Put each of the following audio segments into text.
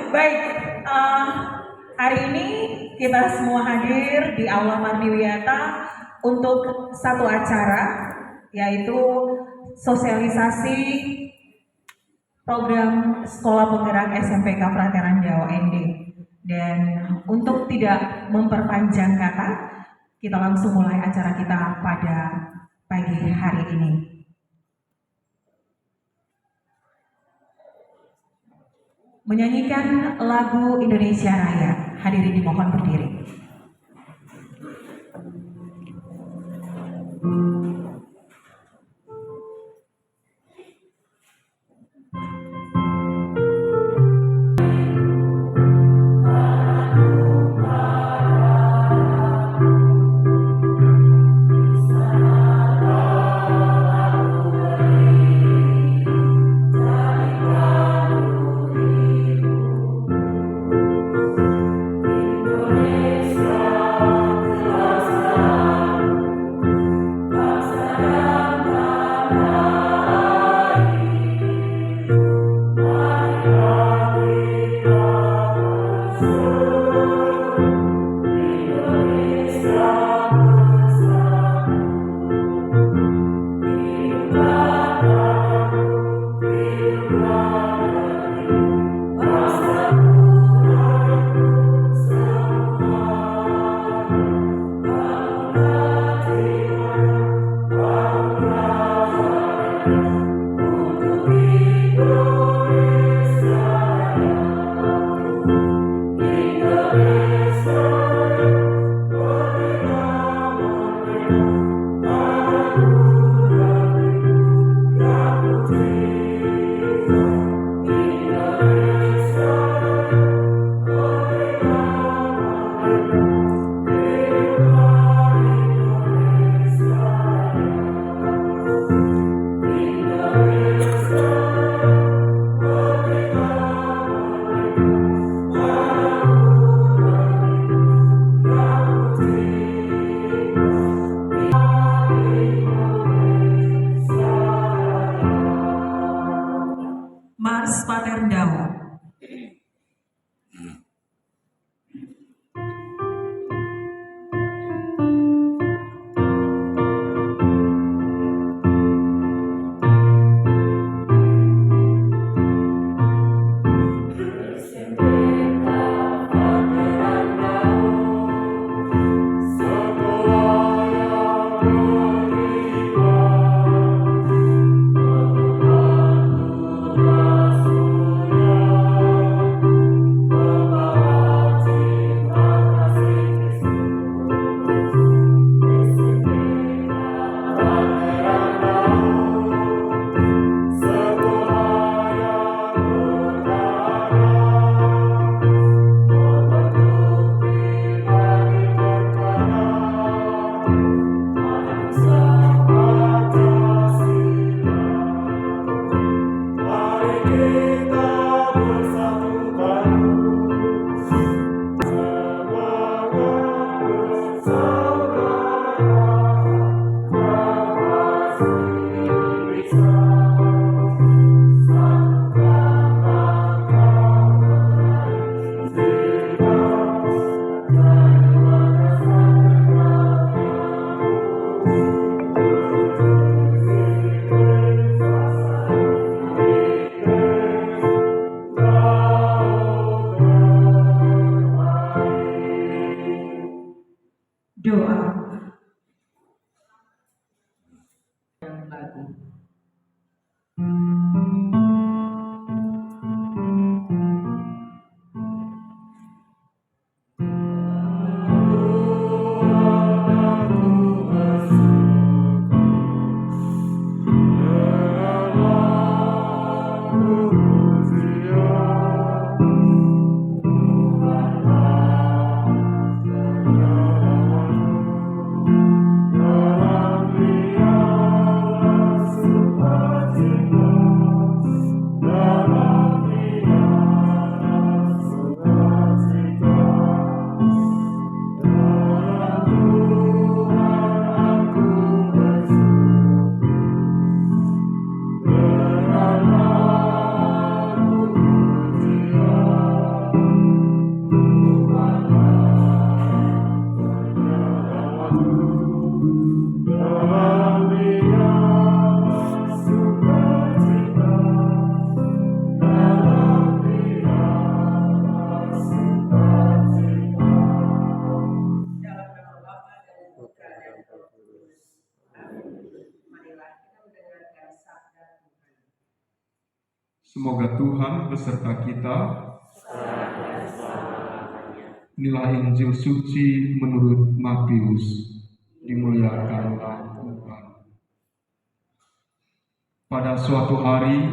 Baik, eh, hari ini kita semua hadir di Aula Mardiwiyata untuk satu acara, yaitu sosialisasi program Sekolah Penggerak SMPK Frateran Jawa ND. Dan untuk tidak memperpanjang kata, kita langsung mulai acara kita pada pagi hari ini. Menyanyikan lagu Indonesia Raya, hadirin dimohon berdiri. Mars Paterdawa. Semoga Tuhan beserta kita. Inilah Injil suci menurut Matius. Dimuliakanlah Tuhan. Pada suatu hari,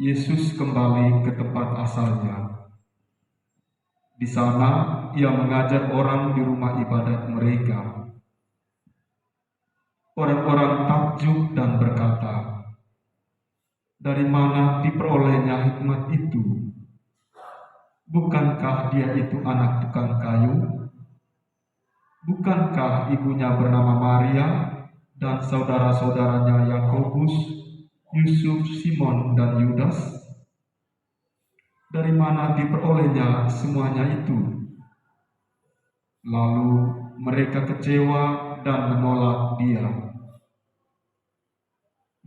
Yesus kembali ke tempat asalnya. Di sana, ia mengajar orang di rumah ibadat mereka. Orang-orang takjub dan berkata, "Dari mana diperolehnya hikmat itu? Bukankah dia itu anak tukang kayu? Bukankah ibunya bernama Maria dan saudara-saudaranya Yakobus, Yusuf, Simon, dan Yudas? Dari mana diperolehnya semuanya itu?" Lalu mereka kecewa dan menolak dia.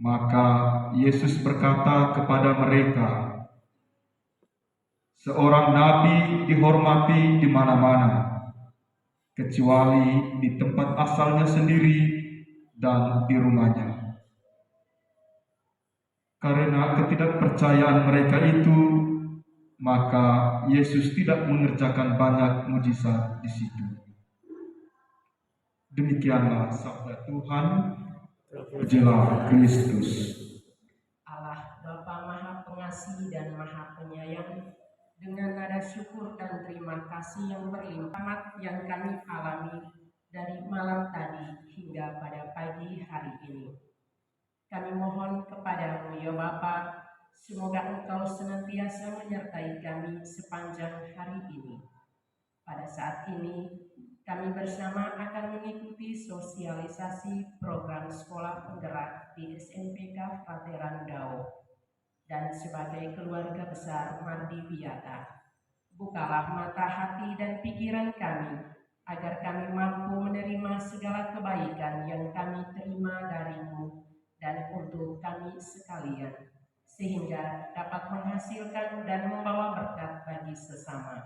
Maka Yesus berkata kepada mereka, "Seorang nabi dihormati di mana-mana, kecuali di tempat asalnya sendiri dan di rumahnya." Karena ketidakpercayaan mereka itu, maka Yesus tidak mengerjakan banyak mujizat di situ. Demikianlah sabda Tuhan. Pujilah Kristus. Allah Bapa Maha Pengasih dan Maha Penyayang, dengan nada syukur dan terima kasih yang berlimpah yang kami alami dari malam tadi hingga pada pagi hari ini, kami mohon kepadamu ya Bapa, semoga Engkau senantiasa menyertai kami sepanjang hari ini. Pada saat ini kami bersama akan mengikuti sosialisasi program sekolah penggerak di SMPK Frateran Dao. Dan sebagai keluarga besar Mardiviata, bukalah mata hati dan pikiran kami, agar kami mampu menerima segala kebaikan yang kami terima darimu dan untuk kami sekalian, sehingga dapat menghasilkan dan membawa berkat bagi sesama.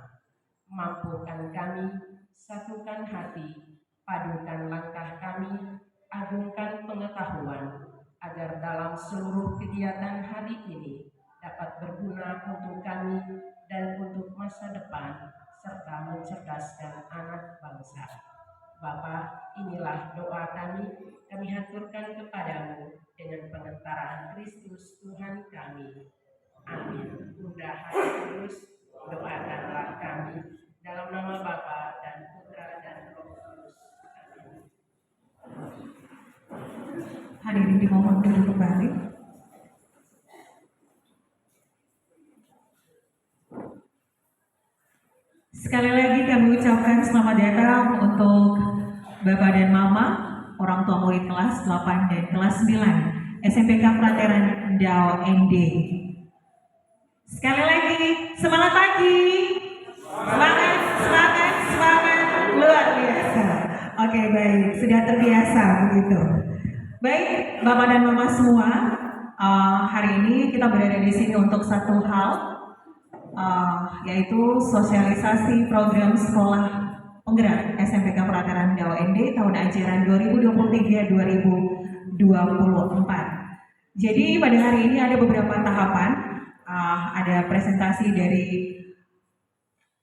Mampukan kami, satukan hati, padukan langkah kami, agungkan pengetahuan, agar dalam seluruh kegiatan hari ini dapat berguna untuk kami dan untuk masa depan, serta mencerdaskan anak bangsa. Bapa, inilah doa kami haturkan kepadamu dengan pengantaraan Kristus Tuhan kami. Amin. Bunda Hari Kudus, doakanlah kami dalam nama Bapa dan Putra dan Roh Kudus. Amin. Hadirin dimohon duduk kembali. Sekali lagi kami ucapkan selamat datang untuk Bapak dan Mama, orang tua murid kelas 8 dan kelas 9 SMPK Frateran Dao ND. Sekali lagi, semangat pagi. Semangat, semangat, semangat, luar biasa. Oke, baik, sudah terbiasa begitu. Baik, Bapak dan Mama semua, hari ini kita berada di sini untuk satu hal, yaitu sosialisasi program sekolah penggerak SMPK Frateran Dao ND tahun ajaran 2023-2024. Jadi pada hari ini ada beberapa tahapan, ada presentasi dari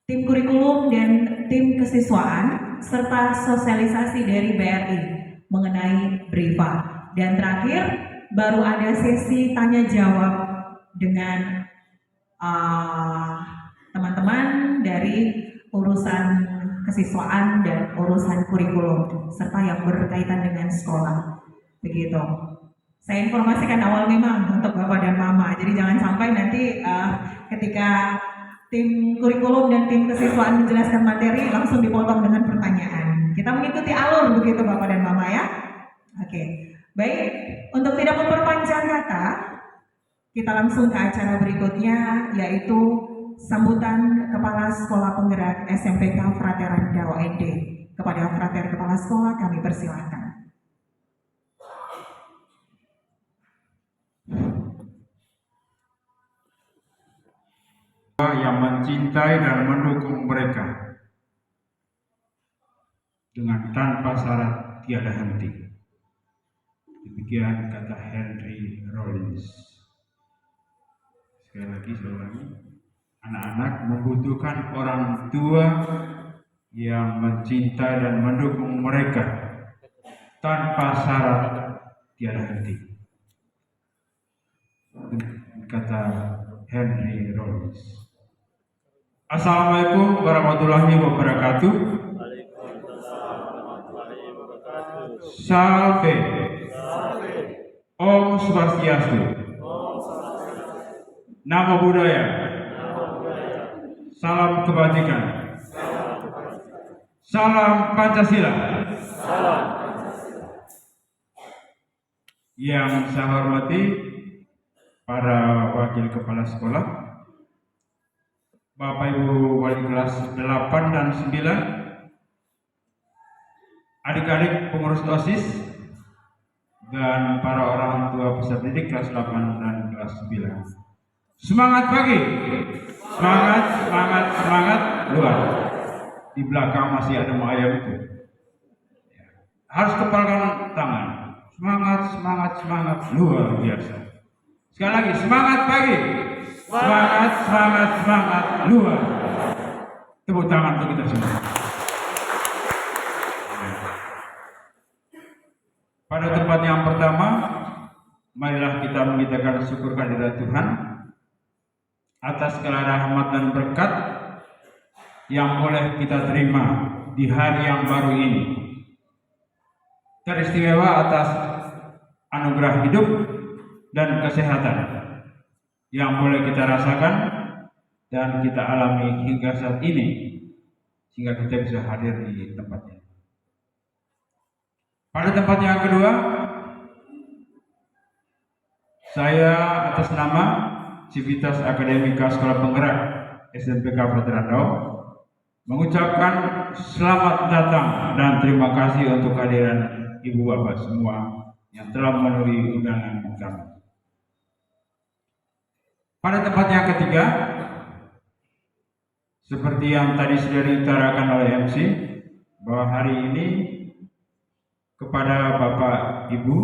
tim kurikulum dan tim kesiswaan, serta sosialisasi dari BRI mengenai BRIVA. Dan terakhir, baru ada sesi tanya jawab dengan teman-teman dari urusan kesiswaan dan urusan kurikulum, serta yang berkaitan dengan sekolah. Begitu. Saya informasikan awal memang untuk Bapak dan Mama, jadi jangan sampai nanti ketika tim kurikulum dan tim kesiswaan menjelaskan materi langsung dipotong dengan pertanyaan. Kita mengikuti alur begitu Bapak dan Mama ya. Oke, baik. Untuk tidak memperpanjang kata, kita langsung ke acara berikutnya, yaitu sambutan Kepala Sekolah Penggerak SMPK Frateran Dao ND. Kepada Frater Kepala Sekolah kami persilahkan. Yang mencintai dan mendukung mereka dengan tanpa syarat tiada henti. Demikian kata Henry Rollins. sekali lagi, anak-anak membutuhkan orang tua yang mencintai dan mendukung mereka tanpa syarat tiada henti. Kata Henry Rollins. Assalamualaikum warahmatullahi wabarakatuh. Salve. Om Swastiastu. Namo Buddhaya. Salam kebajikan. Salam Pancasila. Yang saya hormati para wakil kepala sekolah, Bapak Ibu wali kelas 8 dan 9, adik-adik pengurus OSIS, dan para orang tua peserta didik kelas 8 dan kelas 9. Semangat pagi, semangat, semangat, semangat, luar. Di belakang masih ada ayam itu. Harus kepalkan tangan. Semangat, semangat, semangat, luar biasa. Sekali lagi, semangat pagi, semangat, semangat, semangat, luar. Tepuk tangan untuk kita semua. Pada tempat yang pertama, marilah kita mengibarkan syukur kehadirat Tuhan atas segala rahmat dan berkat yang boleh kita terima di hari yang baru ini. Teristimewa atas anugerah hidup dan kesehatan yang boleh kita rasakan dan kita alami hingga saat ini, sehingga kita bisa hadir di tempat ini. Pada tempat yang kedua, saya atas nama Civitas Akademika Sekolah Penggerak SMPK Frater Randau mengucapkan selamat datang dan terima kasih untuk kehadiran Ibu Bapak semua yang telah memenuhi undangan kami. Pada tempat yang ketiga, seperti yang tadi sudah diutarakan oleh MC, bahwa hari ini kepada Bapak Ibu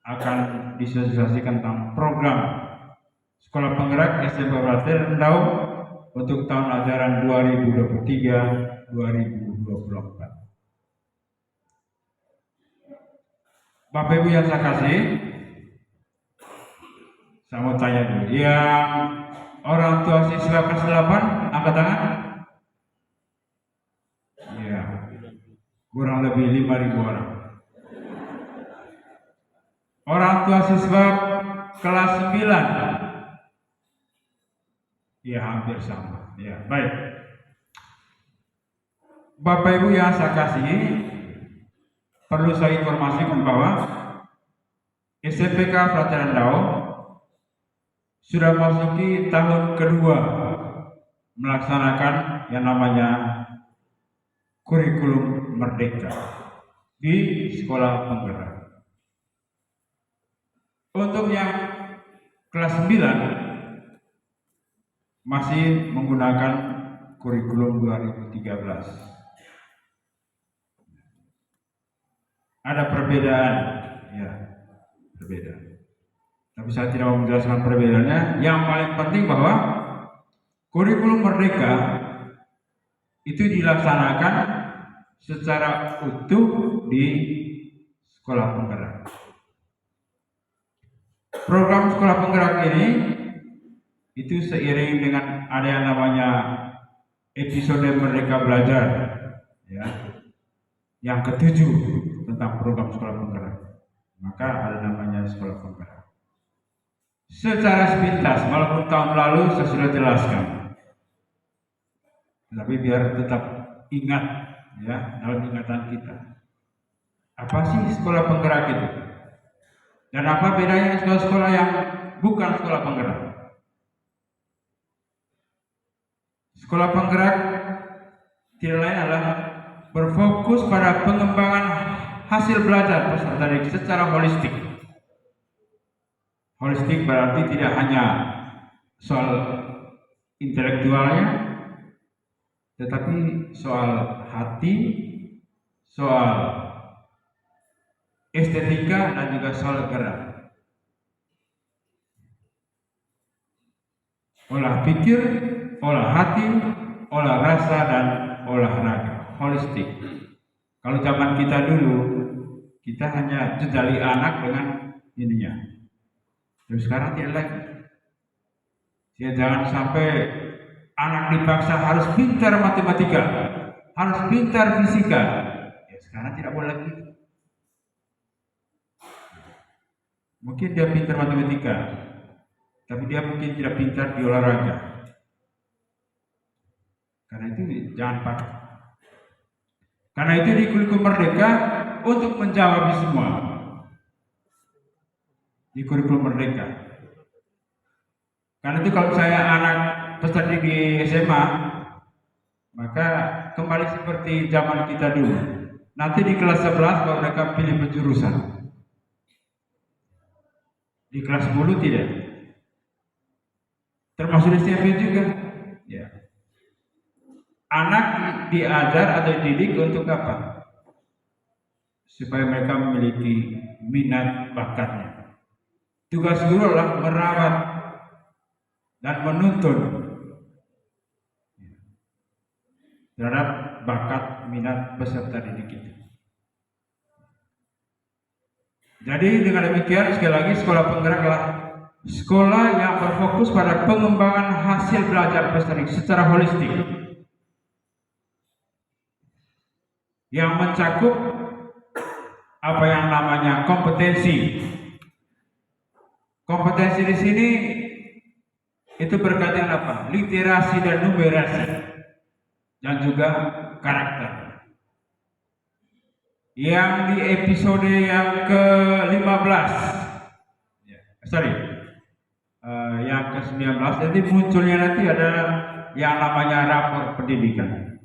akan disosialisasikan tentang program Sekolah Penggerak SMP Frater Randau untuk tahun ajaran 2023-2024. Bapak Ibu yang saya kasih, saya mau tanya dulu, yang orang tua siswa kelas 8 angkat tangan? Ya, kurang lebih 5.000 orang. Orang tua siswa kelas 9? Ya, hampir sama. Ya, baik. Bapak Ibu yang saya kasih, perlu saya informasikan bahwa SMPK Frater Randau sudah masuki tahun kedua melaksanakan yang namanya kurikulum merdeka di sekolah penggerak. Untuk yang kelas 9 masih menggunakan kurikulum 2013. Ada perbedaan, ya, perbedaan. Tapi saya tidak mau menjelaskan perbedaannya. Yang paling penting bahwa kurikulum merdeka itu dilaksanakan secara utuh di sekolah penggerak. Program sekolah penggerak ini itu seiring dengan ada yang namanya episode Merdeka Belajar, ya, yang ke-7 tentang program sekolah penggerak, maka ada namanya sekolah penggerak. Secara sepintas, walaupun tahun lalu saya sudah jelaskan, tapi biar tetap ingat, ya, dalam ingatan kita, apa sih sekolah penggerak itu, dan apa bedanya sekolah-sekolah yang bukan sekolah penggerak. Sekolah penggerak tidak lain adalah berfokus pada pengembangan hasil belajar peserta didik secara holistik. Holistik berarti tidak hanya soal intelektualnya, tetapi soal hati, soal estetika, dan juga soal gerak. olah pikir, olah hati, olah rasa, dan olahraga holistik. Kalau zaman kita dulu, kita hanya jejali anak dengan ininya. Terus sekarang tidak lagi. Ya, jangan sampai anak dipaksa harus pintar matematika, harus pintar fisika. Ya, sekarang tidak boleh lagi. Mungkin dia pintar matematika, tapi dia mungkin tidak pintar di olahraga. Karena itu jangan pakai. Karena itu di kurikulum Merdeka untuk menjawab semua. Di kurikulum Merdeka. Karena itu kalau saya anak peserta di SMA, maka kembali seperti zaman kita dulu. Nanti di kelas 11 baru mereka pilih penjurusan. Di kelas 10 tidak. Termasuk di SMP juga. Ya. Anak diajar atau dididik untuk apa? Supaya mereka memiliki minat bakatnya. Tugas guru adalah merawat dan menuntun terhadap bakat minat peserta didik itu. Jadi dengan demikian sekali lagi sekolah penggerak adalah sekolah yang berfokus pada pengembangan hasil belajar peserta didik secara holistik, yang mencakup apa yang namanya kompetensi. Kompetensi di sini itu berkaitan apa? Literasi dan numerasi, dan juga karakter. Yang di episode yang ke-15, yang ke-19, jadi munculnya nanti ada yang namanya rapor pendidikan.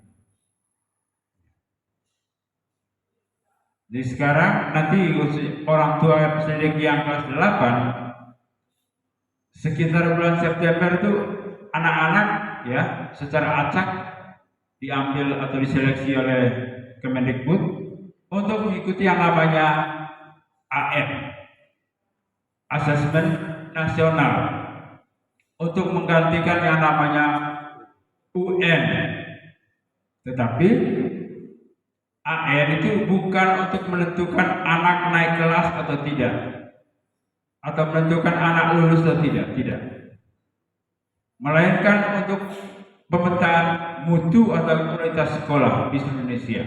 Jadi sekarang nanti orang tua pendidik yang kelas 8, sekitar bulan September itu anak-anak ya secara acak diambil atau diseleksi oleh Kemendikbud untuk mengikuti yang namanya AN, Asesmen Nasional, untuk menggantikan yang namanya UN. Tetapi AN itu bukan untuk menentukan anak naik kelas atau tidak, atau menentukan anak lulus atau tidak, melainkan untuk pemetaan mutu atau kualitas sekolah di seluruh Indonesia.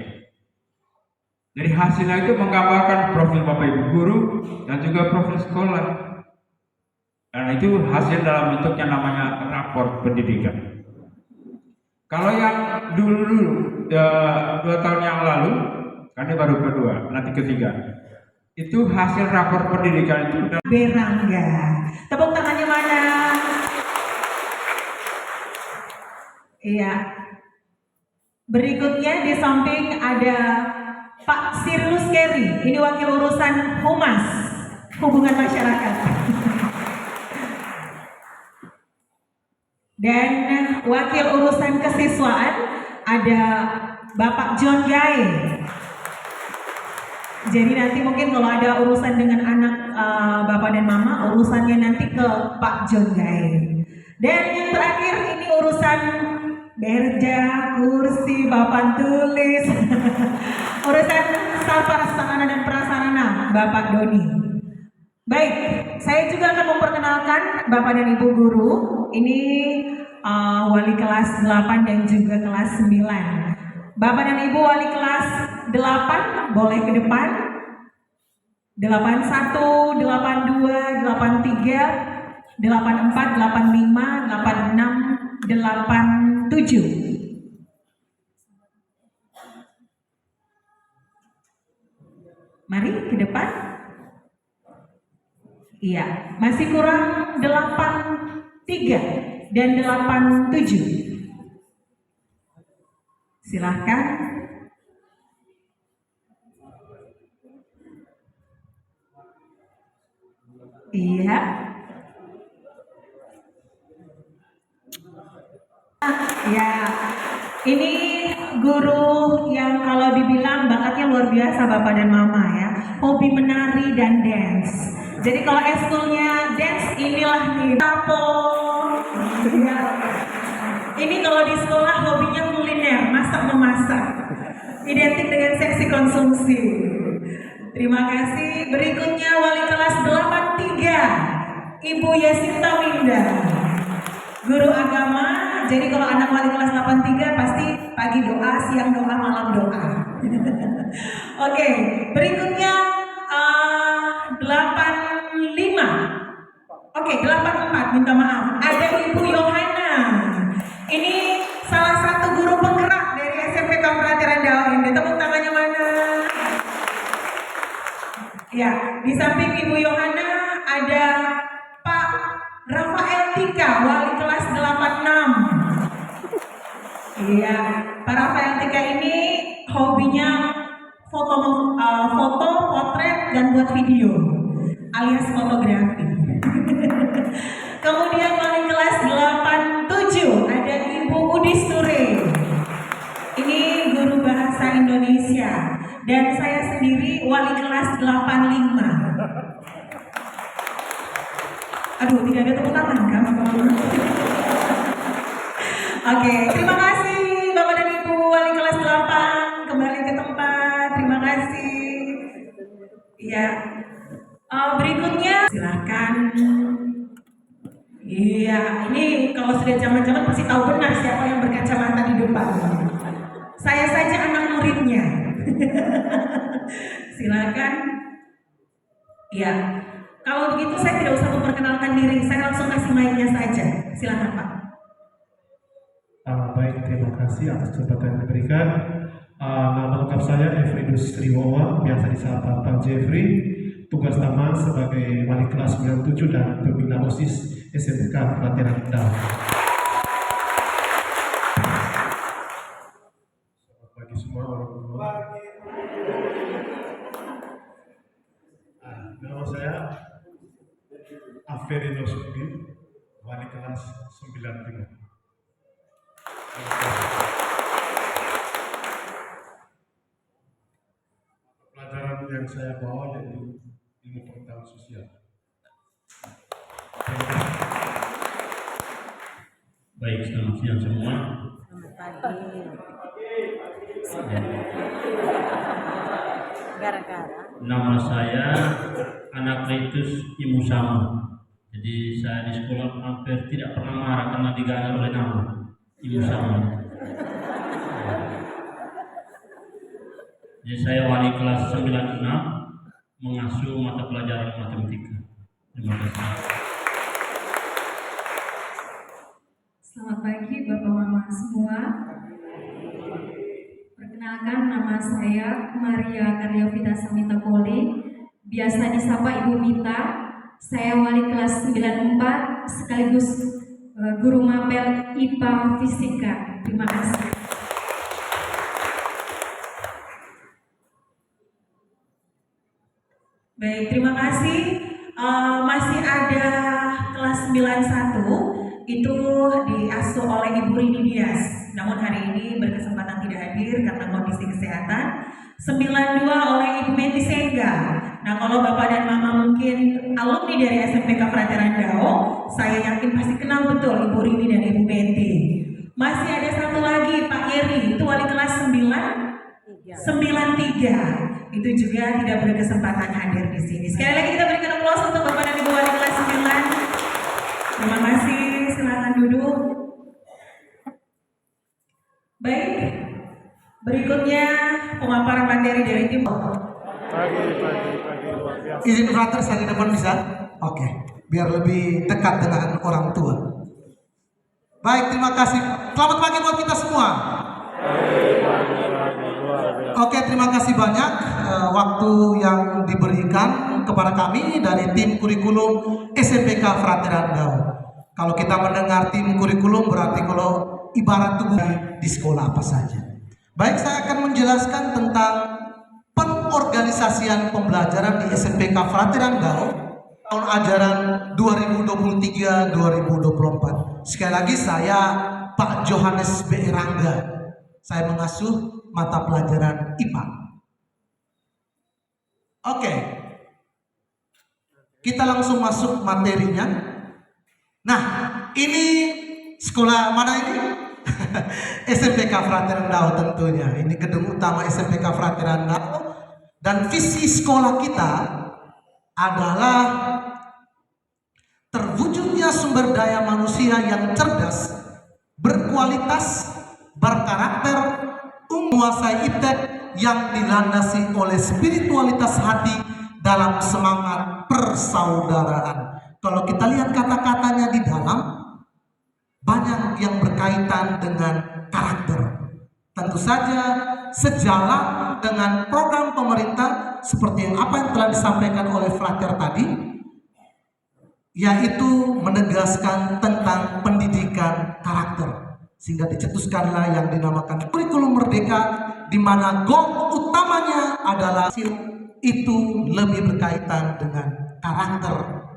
Jadi hasilnya itu menggambarkan profil Bapak Ibu guru dan juga profil sekolah. Karena itu hasil dalam bentuk yang namanya rapor pendidikan. Kalau yang dulu 2 tahun yang lalu, kan ini baru kedua, nanti ketiga. Itu hasil rapor pendidikan itu Berangga. Tepuk tangannya mana? Iya. Berikutnya di samping ada Pak Sirlus Keri. Ini wakil urusan Humas, Hubungan Masyarakat. Dan wakil urusan kesiswaan ada Bapak John Gaye. Jadi nanti mungkin kalau ada urusan dengan anak Bapak dan Mama, urusannya nanti ke Pak John Gaye. Dan yang terakhir ini urusan Berja, kursi, papan tulis, urusan sarana dan prasarana Bapak Doni. Baik, saya juga akan memperkenalkan Bapak dan Ibu guru. Ini wali kelas 8 dan juga kelas 9. Bapak dan Ibu wali kelas 8 boleh ke depan. 81, 82, 83, 84, 85, 86, 87. Mari ke depan. Iya, masih kurang 83 dan 87. Silahkan. Iya. Ya, ini guru yang kalau dibilang bakatnya luar biasa Bapak dan Mama ya. Hobi menari dan dance. Jadi kalau eskulnya dance inilah nih. Tapo. Ya. Ini kalau di sekolah hobinya kuliner, masak memasak. Identik dengan seksi konsumsi. Terima kasih. Berikutnya wali kelas 83, Ibu Yasinta Winda. Guru agama. Jadi kalau anak wali kelas 83 pasti pagi doa, siang doa, malam doa. Oke, berikutnya 85. Oke, 84, minta maaf. Ada Ibu Yohana. Ini salah satu guru penggerak dari SMPK Frateran Dao ini. Tepuk tangannya mana? Ya, di samping Ibu Yohana ada Pak Rafael Tika, wali kelas 86. Iya, Pak Rafael Tika ini hobinya foto, potret, dan buat video alias fotografi. Kemudian wali kelas 87 ada Ibu Udis Ture. Ini guru bahasa Indonesia. Dan saya sendiri wali kelas 85. Aduh, tidak ada tepuk tangan kan? Oke, terima kasih Bapak dan Ibu wali kelas 8. Kembali ke tempat. Terima kasih. Ya. Berikutnya silakan. Iya, ini kalau sudah zaman-zaman pasti tahu benar siapa yang berkacamata di depan. Saya saja anak muridnya. Silakan. Iya. Kalau begitu saya tidak usah memperkenalkan diri, saya langsung kasih mic-nya saja. Silakan Pak. Baik, terima kasih atas kesempatan yang diberikan. Nama lengkap saya Efridus Triwowa, biasa disapa Pak Jeffrey. Tugas utama sebagai wali kelas 97 dan pembina OSIS SMK Frateran Dao. Selamat pagi semua orang tua. Nama saya Aferino Sudi, wali kelas 93. Pelajaran yang saya bawa yaitu ilmu pengetahuan sosial. Baik, selamat siang semua. Nama saya Anakletus Imusama. Jadi saya di sekolah hampir tidak pernah marah karena diganjar oleh nama Imusama. Jadi saya wali kelas 96 mengasuh mata pelajaran matematika. Terima kasih. Selamat pagi Bapak Mama semua. Perkenalkan, nama saya Maria Karyovita Samita Poli, biasa disapa Ibu Mita. Saya wali kelas 94 sekaligus guru mapel IPA Fisika. Terima kasih. Baik, terima kasih. Masih ada kelas 91 itu diasuh oleh Ibu Rini Dias. Namun hari ini berkesempatan tidak hadir karena kondisi kesehatan. 92 oleh Ibu Menti Sengga. Nah, kalau Bapak dan Mama mungkin alumni dari SMPK Frateran Dao, saya yakin pasti kenal betul Ibu Rini dan Ibu Menti. Masih ada satu lagi Pak Yeri, itu wali kelas 93. Itu juga tidak berkesempatan hadir di sini. Sekali lagi kita berikan aplaus untuk Bapak dan Ibu wali kelas 9. Terima kasih, silakan duduk. Baik, berikutnya pemaparan materi dari tim. Izin frater saya di depan bisa? Oke, biar lebih dekat dengan orang tua. Baik, terima kasih. Selamat pagi buat kita semua. Oke, terima kasih banyak waktu yang diberikan kepada kami dari tim kurikulum SMPK Frateran Dao. Kalau kita mendengar tim kurikulum berarti kalau ibarat tubuh di sekolah apa saja. Baik, saya akan menjelaskan tentang pengorganisasian pembelajaran di SMPK Frateran Dao tahun ajaran 2023-2024. Sekali lagi saya Pak Johannes B. Rangga. Saya mengasuh mata pelajaran IPA. Oke. Kita langsung masuk materinya. Nah, ini Sekolah mana ini? SMPK Frateran Dao tentunya. Ini gedung utama SMPK Frateran Dao. Dan visi sekolah kita adalah terwujudnya sumber daya manusia yang cerdas, berkualitas, berkarakter, menguasai iptek yang dilandasi oleh spiritualitas hati dalam semangat persaudaraan. Kalau kita lihat kata-katanya di dalam, banyak yang berkaitan dengan karakter. Tentu saja sejalan dengan program pemerintah seperti apa yang telah disampaikan oleh Frater tadi, yaitu menegaskan tentang pendidikan karakter, sehingga dicetuskanlah yang dinamakan kurikulum merdeka, di mana goal utamanya adalah itu lebih berkaitan dengan karakter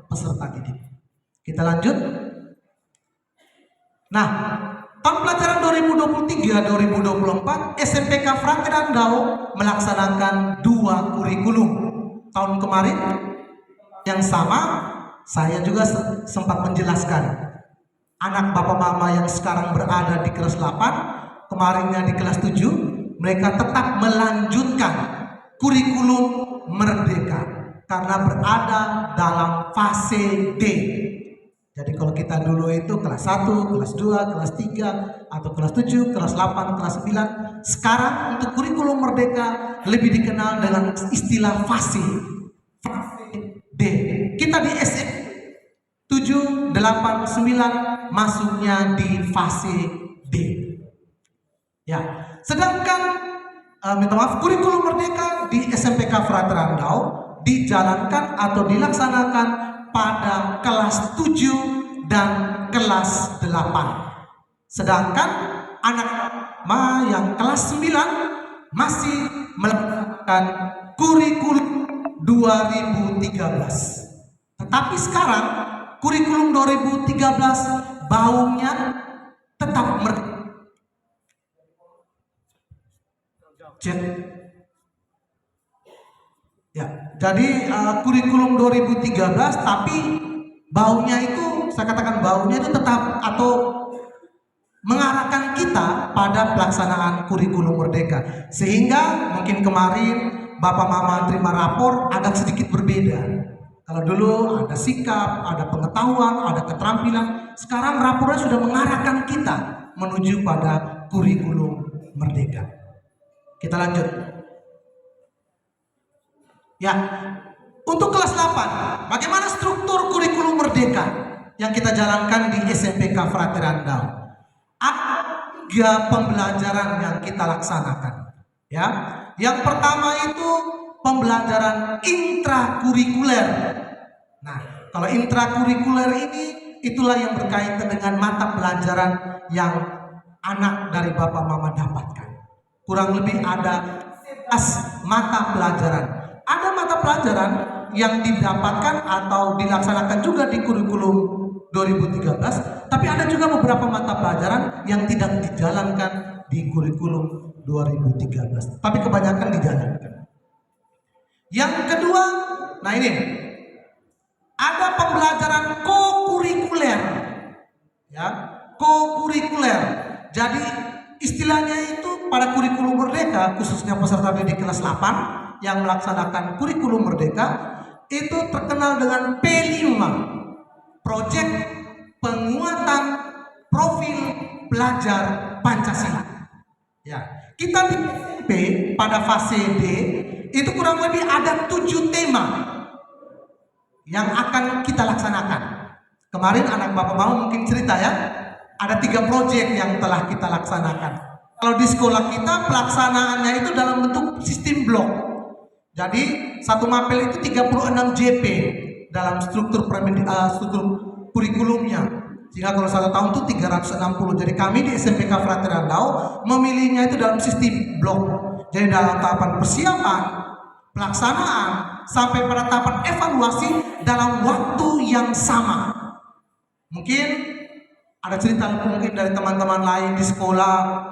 peserta didik. Kita lanjut. Nah, tahun pelajaran 2023-2024 SMPK Frateran Dao melaksanakan 2 kurikulum. Tahun kemarin yang sama saya juga sempat menjelaskan, anak bapak mama yang sekarang berada di kelas 8, kemarinnya di kelas 7, mereka tetap melanjutkan kurikulum merdeka karena berada dalam fase D. Jadi kalau kita dulu itu kelas 1, kelas 2, kelas 3, atau kelas 7, kelas 8, kelas 9, sekarang untuk kurikulum merdeka lebih dikenal dengan istilah fase D. Kita di SM 7, 8, 9 masuknya di fase D. Ya, sedangkan minta maaf, kurikulum merdeka di SMPK Frateran Dao dijalankan atau dilaksanakan pada kelas 7 dan kelas 8. Sedangkan anak yang kelas 9 masih melakukan kurikulum 2013. Tetapi sekarang kurikulum 2013 baunya tetap ya, jadi kurikulum 2013 tapi baunya itu, saya katakan baunya itu tetap atau mengarahkan kita pada pelaksanaan kurikulum merdeka, sehingga mungkin kemarin bapak mama terima rapor agak sedikit berbeda. Kalau dulu ada sikap, ada pengetahuan, ada keterampilan, sekarang rapornya sudah mengarahkan kita menuju pada kurikulum merdeka. Kita lanjut. Ya, untuk kelas 8, bagaimana struktur kurikulum merdeka yang kita jalankan di SMPK Frateran Dao? Ada 3 pembelajaran yang kita laksanakan. Ya, yang pertama itu pembelajaran intrakurikuler. Nah, kalau intrakurikuler ini itulah yang berkaitan dengan mata pelajaran yang anak dari bapak mama dapatkan. Kurang lebih ada 11 mata pelajaran. Ada mata pelajaran yang didapatkan atau dilaksanakan juga di kurikulum 2013, tapi ada juga beberapa mata pelajaran yang tidak dijalankan di kurikulum 2013, tapi kebanyakan dijalankan. Yang kedua, nah ini ada pembelajaran kokurikuler, ya, kokurikuler. Jadi istilahnya itu pada kurikulum merdeka, khususnya peserta didik kelas 8 yang melaksanakan kurikulum merdeka itu terkenal dengan P5, Proyek Penguatan Profil Pelajar Pancasila. Ya, kita di SMP pada fase D itu kurang lebih ada 7 tema yang akan kita laksanakan. Kemarin anak bapak mau mungkin cerita ya, ada 3 proyek yang telah kita laksanakan. Kalau di sekolah kita pelaksanaannya itu dalam bentuk sistem blok. Jadi satu mapel itu 36 JP dalam struktur kurikulumnya. Sehingga kalau 1 tahun itu 360. Jadi kami di SMPK Frateran Dao memilihnya itu dalam sistem blok. Jadi dalam tahapan persiapan, pelaksanaan, sampai pada tahapan evaluasi dalam waktu yang sama. Mungkin ada cerita mungkin dari teman-teman lain di sekolah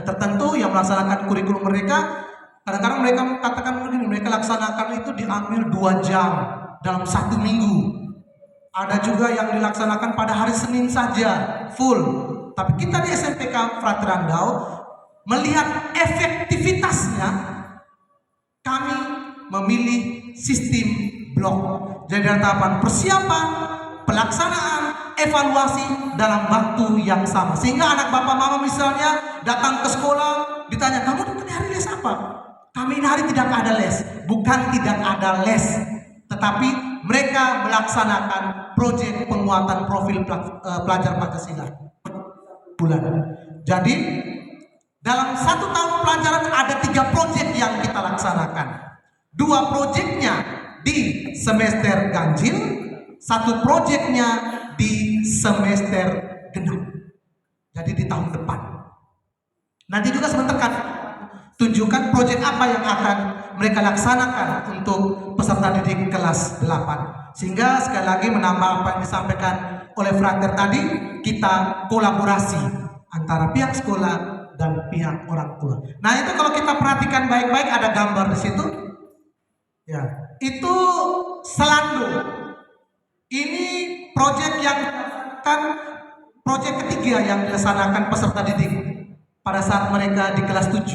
tertentu yang melaksanakan kurikulum mereka. Kadang-kadang mereka katakan mungkin mereka laksanakan itu diambil 2 jam dalam 1 minggu. Ada juga yang dilaksanakan pada hari Senin saja full. Tapi kita di SMPK Frateran Dao melihat efektivitasnya, kami memilih sistem blok. Jadi ada tahapan persiapan, pelaksanaan, evaluasi dalam waktu yang sama. Sehingga anak bapak mama misalnya datang ke sekolah, ditanya, kamu ini hari les apa? Kami ini hari tidak ada les. Bukan tidak ada les, tetapi mereka melaksanakan proyek penguatan profil pelajar Pancasila bulan. Jadi dalam 1 tahun pelajaran ada 3 proyek yang kita laksanakan. 2 proyeknya di semester ganjil, 1 proyeknya di semester genap. Jadi di tahun depan. Nanti juga sebentar kan tunjukkan proyek apa yang akan mereka laksanakan untuk peserta didik kelas 8. Sehingga sekali lagi menambah apa yang disampaikan oleh Frater tadi, kita kolaborasi antara pihak sekolah dan pihak orang tua. Nah, itu kalau kita perhatikan baik-baik ada gambar di situ. Ya, itu Selando. Ini proyek yang kan proyek ketiga yang dilaksanakan peserta didik pada saat mereka di kelas 7.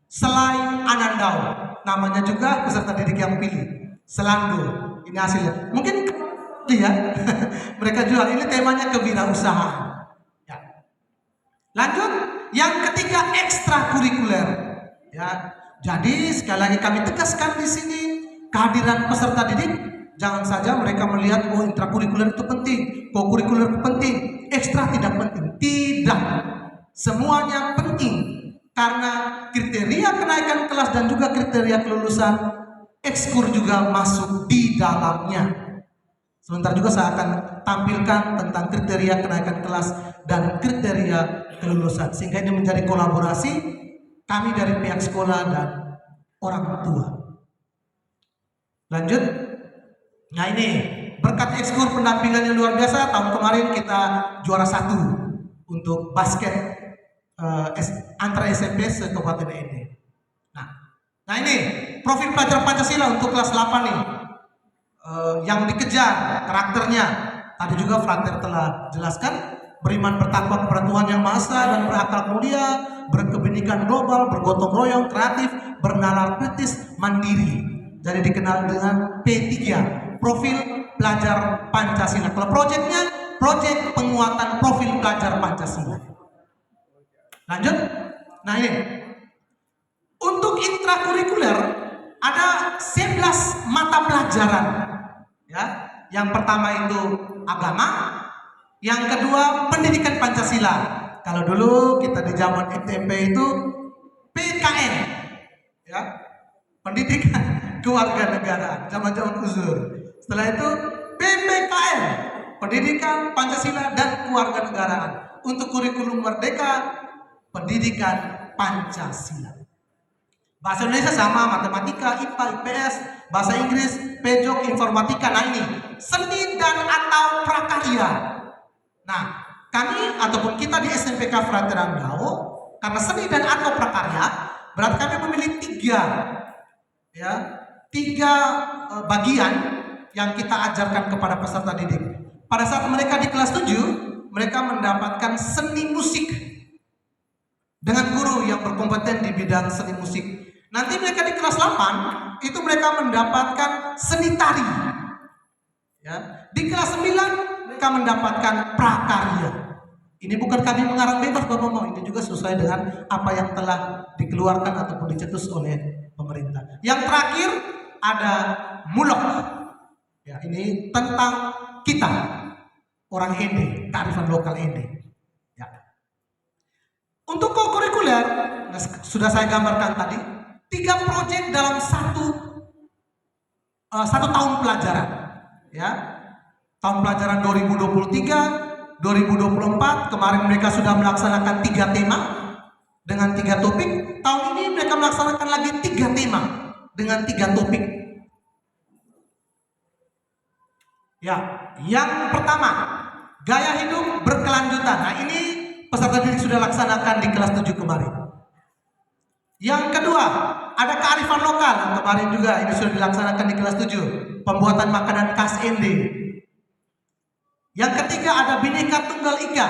Selain Anandao, namanya juga peserta didik yang pilih. Selando. Ini hasilnya. Mungkin ya, mereka jual. Ini temanya kewirausahaan. Ya. Lanjut, yang ketiga ekstrakurikuler. Ya, jadi sekali lagi kami tegaskan di sini kehadiran peserta didik. Jangan saja mereka melihat oh intrakurikuler itu penting, kokurikuler itu penting, ekstra tidak penting. Tidak, semuanya penting karena kriteria kenaikan kelas dan juga kriteria kelulusan ekskur juga masuk di dalamnya. Sebentar juga saya akan tampilkan tentang kriteria kenaikan kelas dan kriteria kelulusan, sehingga ini menjadi kolaborasi kami dari pihak sekolah dan orang tua. Lanjut. Nah ini berkat ekskur pendampingan yang luar biasa, tahun kemarin kita juara 1 untuk basket antara SMP se-Kabupaten Ende. Nah ini profil pelajar Pancasila untuk kelas 8 nih, yang dikejar karakternya. Tadi juga Frater telah jelaskan, beriman bertakwa kepada Tuhan Yang Maha Esa dan berakhlak mulia, berkebinekaan global, bergotong royong, kreatif, bernalar kritis, mandiri. Jadi dikenal dengan P3, profil pelajar Pancasila. Kalau proyeknya, proyek penguatan profil pelajar Pancasila. Lanjut. Nah ini untuk intrakurikuler ada 11 mata pelajaran. Ya, yang pertama itu agama, yang kedua pendidikan Pancasila. Kalau dulu kita di zaman SMP itu PKN, ya, pendidikan kewarganegaraan, zaman-zaman uzur. Setelah itu PPKN, pendidikan Pancasila dan kewarganegaraan. Untuk kurikulum merdeka, pendidikan Pancasila. Bahasa Indonesia sama, matematika, IPA, IPS, bahasa Inggris, pejok, informatika. Nah ini seni dan atau prakarya. Nah kami ataupun kita di SMPK Frateran Dao, karena seni dan atau prakarya, berarti kami memilih 3 bagian yang kita ajarkan kepada peserta didik. Pada saat mereka di kelas 7, mereka mendapatkan seni musik dengan guru yang berkompeten di bidang seni musik. Nanti mereka di kelas 8 itu mereka mendapatkan seni tari. Ya. Di kelas 9 mereka mendapatkan prakarya. Ini bukan kami mengarang bebas Bapak-Bapak, ini juga sesuai dengan apa yang telah dikeluarkan ataupun dicetus oleh pemerintah. Yang terakhir ada mulok. Ya, ini tentang kita orang Ende, kearifan lokal Ende. Ya. Untuk kokurikuler sudah saya gambarkan tadi. 3 proyek dalam satu tahun pelajaran, ya. Tahun pelajaran 2023, 2024 kemarin mereka sudah melaksanakan 3 tema dengan 3 topik. Tahun ini mereka melaksanakan lagi 3 tema dengan 3 topik. Ya, yang pertama gaya hidup berkelanjutan. Nah ini peserta didik sudah laksanakan di kelas 7 kemarin. Yang kedua, ada kearifan lokal. Kemarin juga ini sudah dilaksanakan di kelas 7. Pembuatan makanan khas Ende. Yang ketiga ada Bhinneka Tunggal Ika.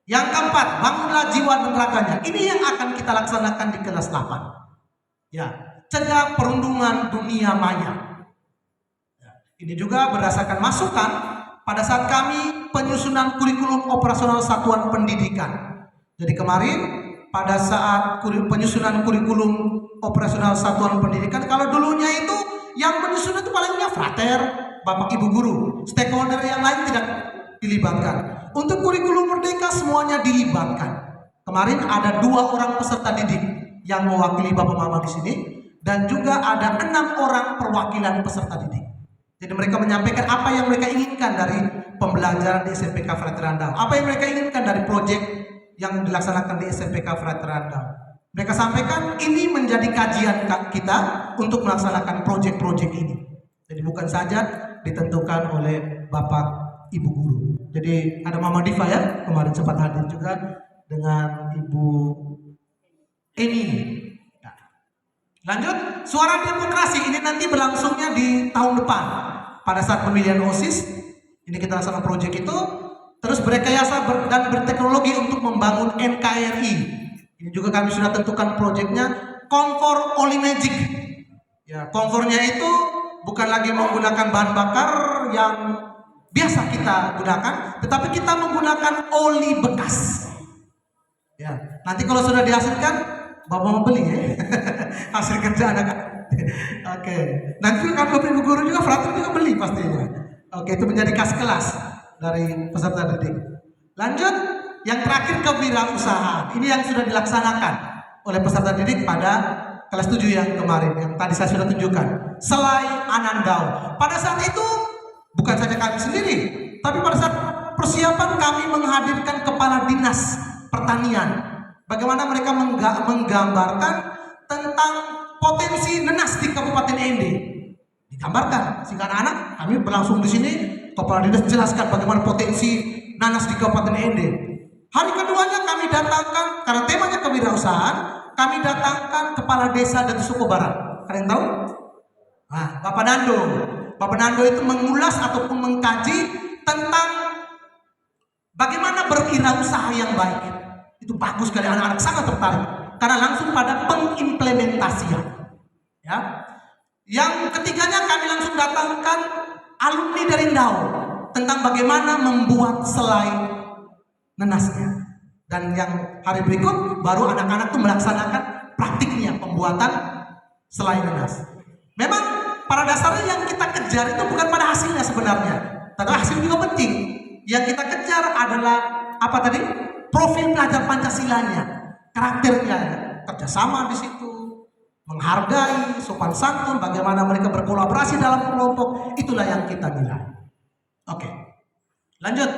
Yang keempat, bangunlah jiwa dan raganya. Ini yang akan kita laksanakan di kelas 8. Ya, cegah perundungan dunia maya. Ya, ini juga berdasarkan masukan pada saat kami penyusunan kurikulum operasional satuan pendidikan. Jadi kemarin pada saat penyusunan kurikulum operasional satuan pendidikan, kalau dulunya itu yang menyusun itu palingnya frater, bapak ibu guru, stakeholder yang lain tidak dilibatkan. Untuk kurikulum merdeka semuanya dilibatkan. Kemarin ada 2 orang peserta didik yang mewakili bapak mama di sini, dan juga ada 6 orang perwakilan peserta didik. Jadi mereka menyampaikan apa yang mereka inginkan dari pembelajaran di SMPK Frater Andau, apa yang mereka inginkan dari proyek yang dilaksanakan di SMPK Frater Andau. Mereka sampaikan ini menjadi kajian kita untuk melaksanakan proyek-proyek ini. Jadi bukan saja ditentukan oleh bapak ibu guru. Jadi ada Mama Diva ya, kemarin sempat hadir juga dengan Ibu Eni. Nah, lanjut, suara demokrasi ini nanti berlangsungnya di tahun depan. Pada saat pemilihan OSIS, ini kita laksanakan proyek itu. Terus berrekayasa dan berteknologi untuk membangun NKRI. Ini juga kami sudah tentukan proyeknya, Komfor Oli Magic. Ya, komfornya itu bukan lagi menggunakan bahan bakar yang biasa kita gunakan, tetapi kita menggunakan oli bekas. Ya, nanti kalau sudah dihasilkan, bapak mau beli ya, hasil kerja anak. Oke, nanti kalau bapak ibu guru juga, frater juga beli pastinya. Oke, itu menjadi kas kelas dari peserta didik. Lanjut, yang terakhir kewirausahaan. Ini yang sudah dilaksanakan oleh peserta didik pada kelas 7 yang kemarin, yang tadi saya sudah tunjukkan. Selai Anandau. Pada saat itu bukan saja kami sendiri, tapi pada saat persiapan kami menghadirkan kepala dinas pertanian. Bagaimana mereka menggambarkan tentang potensi nanas di Kabupaten ND. Digambarkan sehingga anak-anak kami berlangsung di sini, kepala dinas jelaskan bagaimana potensi nanas di Kabupaten ND. Hari keduanya kami datangkan, karena temanya kewirausahaan, kami datangkan kepala desa dan suku barat. Ada yang tahu? Nah, Bapak Nando. Bapak Nando itu mengulas ataupun mengkaji tentang bagaimana berwirausaha yang baik. Itu bagus sekali, anak-anak sangat tertarik karena langsung pada pengimplementasian. Ya. Yang ketiganya kami langsung datangkan alumni dari Ndau tentang bagaimana membuat selai nanasnya. Dan yang hari berikut baru anak-anak itu melaksanakan praktiknya pembuatan selai nanas. Memang pada dasarnya yang kita kejar itu bukan pada hasilnya sebenarnya, tapi hasil juga penting. Yang kita kejar adalah apa tadi? Profil pelajar Pancasilanya, karakternya, kerjasama di situ, menghargai, sopan santun, bagaimana mereka berkolaborasi dalam kelompok, itulah yang kita nilai. Oke, lanjut.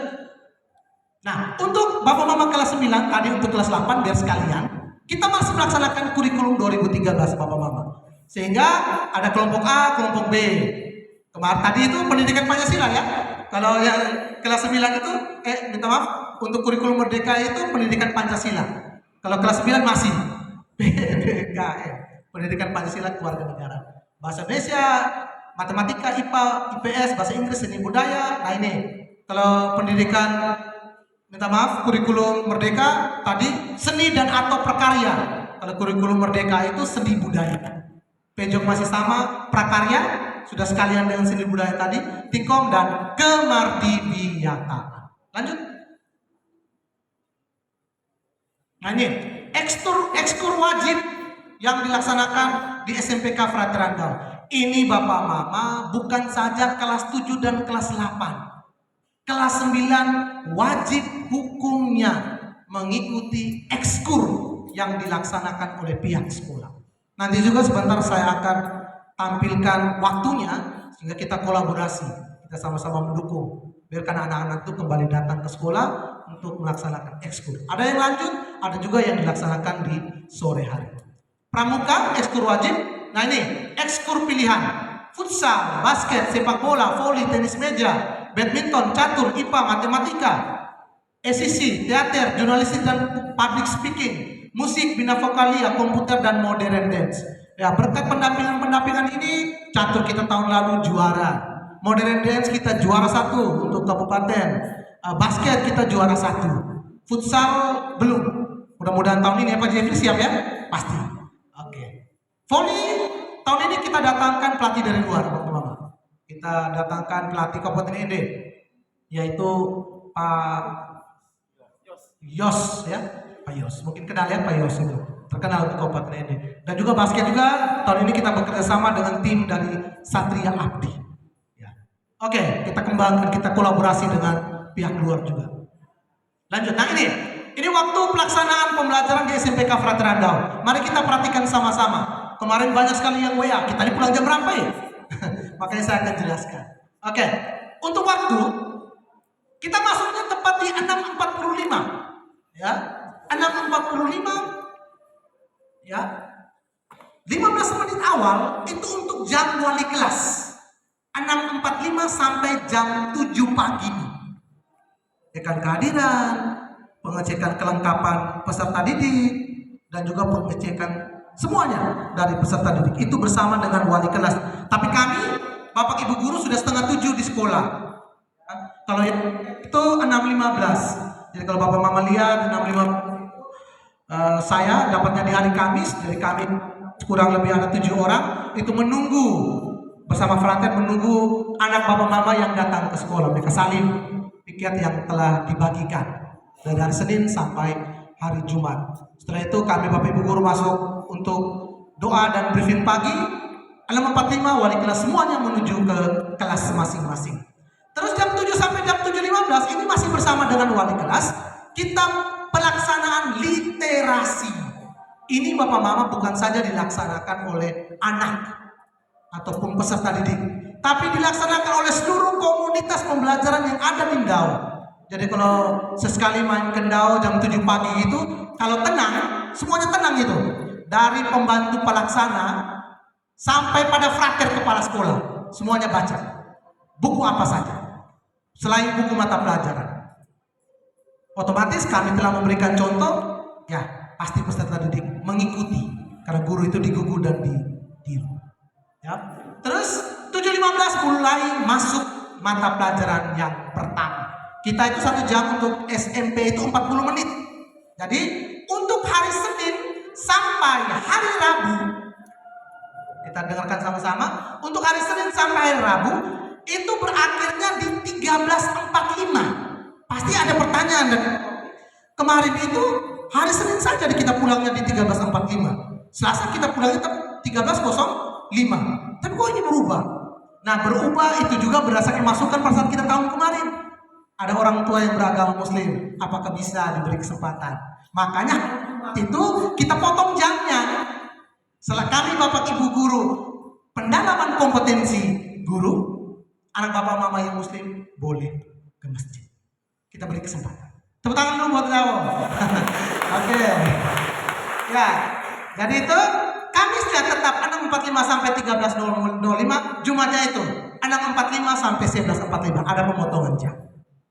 Nah, untuk Bapak Mama kelas 9, tadi untuk kelas 8 biar sekalian, kita masih melaksanakan kurikulum 2013 Bapak Mama. Sehingga ada kelompok A, kelompok B. Kemarin tadi itu pendidikan Pancasila ya. Kalau yang kelas 9 itu, minta maaf, untuk kurikulum merdeka itu pendidikan Pancasila. Kalau kelas 9 masih PPKM, pendidikan Pancasila Kewarganegaraan. Bahasa Indonesia, matematika, IPA, IPS, bahasa Inggris, seni budaya. Nah ini, kalau pendidikan, minta maaf, kurikulum merdeka tadi seni dan atau prakarya. Kalau kurikulum merdeka itu seni budaya. Pejok masih sama, prakarya sudah sekalian dengan seni budaya tadi, Tikom dan kemardibiyataan. Lanjut. Nah ini ekskur wajib yang dilaksanakan di SMPK Frater Andau. Ini Bapak Mama bukan saja kelas 7 dan kelas 8. Kelas 9 wajib hukumnya mengikuti ekskur yang dilaksanakan oleh pihak sekolah. Nanti juga sebentar saya akan tampilkan waktunya sehingga kita kolaborasi, kita sama-sama mendukung. Biarkan anak-anak itu kembali datang ke sekolah untuk melaksanakan ekskur. Ada yang lanjut, ada juga yang dilaksanakan di sore hari. Pramuka, ekskur wajib. Nah ini, ekskur pilihan. Futsal, basket, sepak bola, voli, tenis meja, badminton, catur, IPA, matematika, SCC, teater, jurnalistik dan public speaking, musik, bina vokalia, komputer dan modern dance. Ya, berkat pendampingan ini, catur kita tahun lalu juara. Modern dance kita juara 1 untuk kabupaten. Basket kita juara 1. Futsal belum. Mudah-mudahan tahun ini ya Pak Jeffrey siap ya? Pasti. Oke. Volley tahun ini kita datangkan pelatih dari luar, Bapak-Bapak. Kita datangkan pelatih Kabupaten ND, yaitu Pak Yos ya, Pak Yos. Mungkin kenal ya Pak Yos itu, terkenal di Kabupaten ND. Dan juga basket juga tahun ini kita bekerja sama dengan tim dari Satria Abdi. Ya. Oke, kita kembangkan, kita kolaborasi dengan pihak luar juga. Lanjut, nah ini waktu pelaksanaan pembelajaran di SMPK Frateran Dau. Mari kita perhatikan sama-sama. Kemarin banyak sekali yang WA, kita ini pulang jam berapa ya? Makanya saya akan jelaskan. Oke, untuk waktu kita masuknya tepat di 6.45 ya. 6.45 ya. 15 menit awal itu untuk jam wali kelas. 6.45 sampai jam 7 pagi. Pengecekan kehadiran, pengecekan kelengkapan peserta didik, dan juga pengecekan semuanya dari peserta didik itu bersama dengan wali kelas. Tapi kami, Bapak Ibu guru sudah 6:30 di sekolah. Kalau itu 6.15. Jadi kalau Bapak Mama lihat 6.15, saya dapatnya di hari Kamis. Dari kami kurang lebih ada 7 orang itu menunggu bersama Frater, menunggu anak Bapak Mama yang datang ke sekolah. Mereka salin tiket yang telah dibagikan dari hari Senin sampai hari Jumat. Setelah itu kami Bapak Ibu guru masuk untuk doa dan briefing pagi. 6.45 wali kelas semuanya menuju ke kelas masing-masing. Terus jam 7 sampai jam 7.15 ini masih bersama dengan wali kelas. Kita pelaksanaan literasi. Ini Bapak Mama bukan saja dilaksanakan oleh anak ataupun peserta didik, tapi dilaksanakan oleh seluruh komunitas pembelajaran yang ada di Dau. Jadi kalau sesekali main ke Dau jam 7 pagi itu, kalau tenang, semuanya tenang itu. Dari pembantu pelaksana sampai pada frater kepala sekolah, semuanya baca. Buku apa saja, selain buku mata pelajaran. Otomatis kami telah memberikan contoh, ya pasti peserta didik mengikuti, karena guru itu digugu dan ditiru. Ya. Terus 7.15 mulai masuk mata pelajaran yang pertama. Kita itu 1 jam, untuk SMP itu 40 menit. Jadi untuk hari Senin sampai hari Rabu, kita dengarkan sama-sama. Untuk hari Senin sampai hari Rabu itu berakhirnya di 13.45. Pasti ada pertanyaan, dan kemarin itu hari Senin saja kita pulangnya di 13.45. Selasa kita pulangnya 13.05. Tapi kok ini berubah? Nah, berubah itu juga berdasarkan masukan pada saat kita tahun kemarin. Ada orang tua yang beragama Muslim, apakah bisa diberi kesempatan? Makanya itu kita potong jamnya. Setelah kami Bapak Ibu guru pendalaman kompetensi guru, anak Bapak Mama yang Muslim boleh ke masjid. Kita beri kesempatan. Tepuk tangan dulu buat Dawo. Oke. Ya, jadi itu Kamisnya tetap 6.45 sampai 13.05, Jumatnya itu 6.45 sampai 11.45, ada pemotongan jam.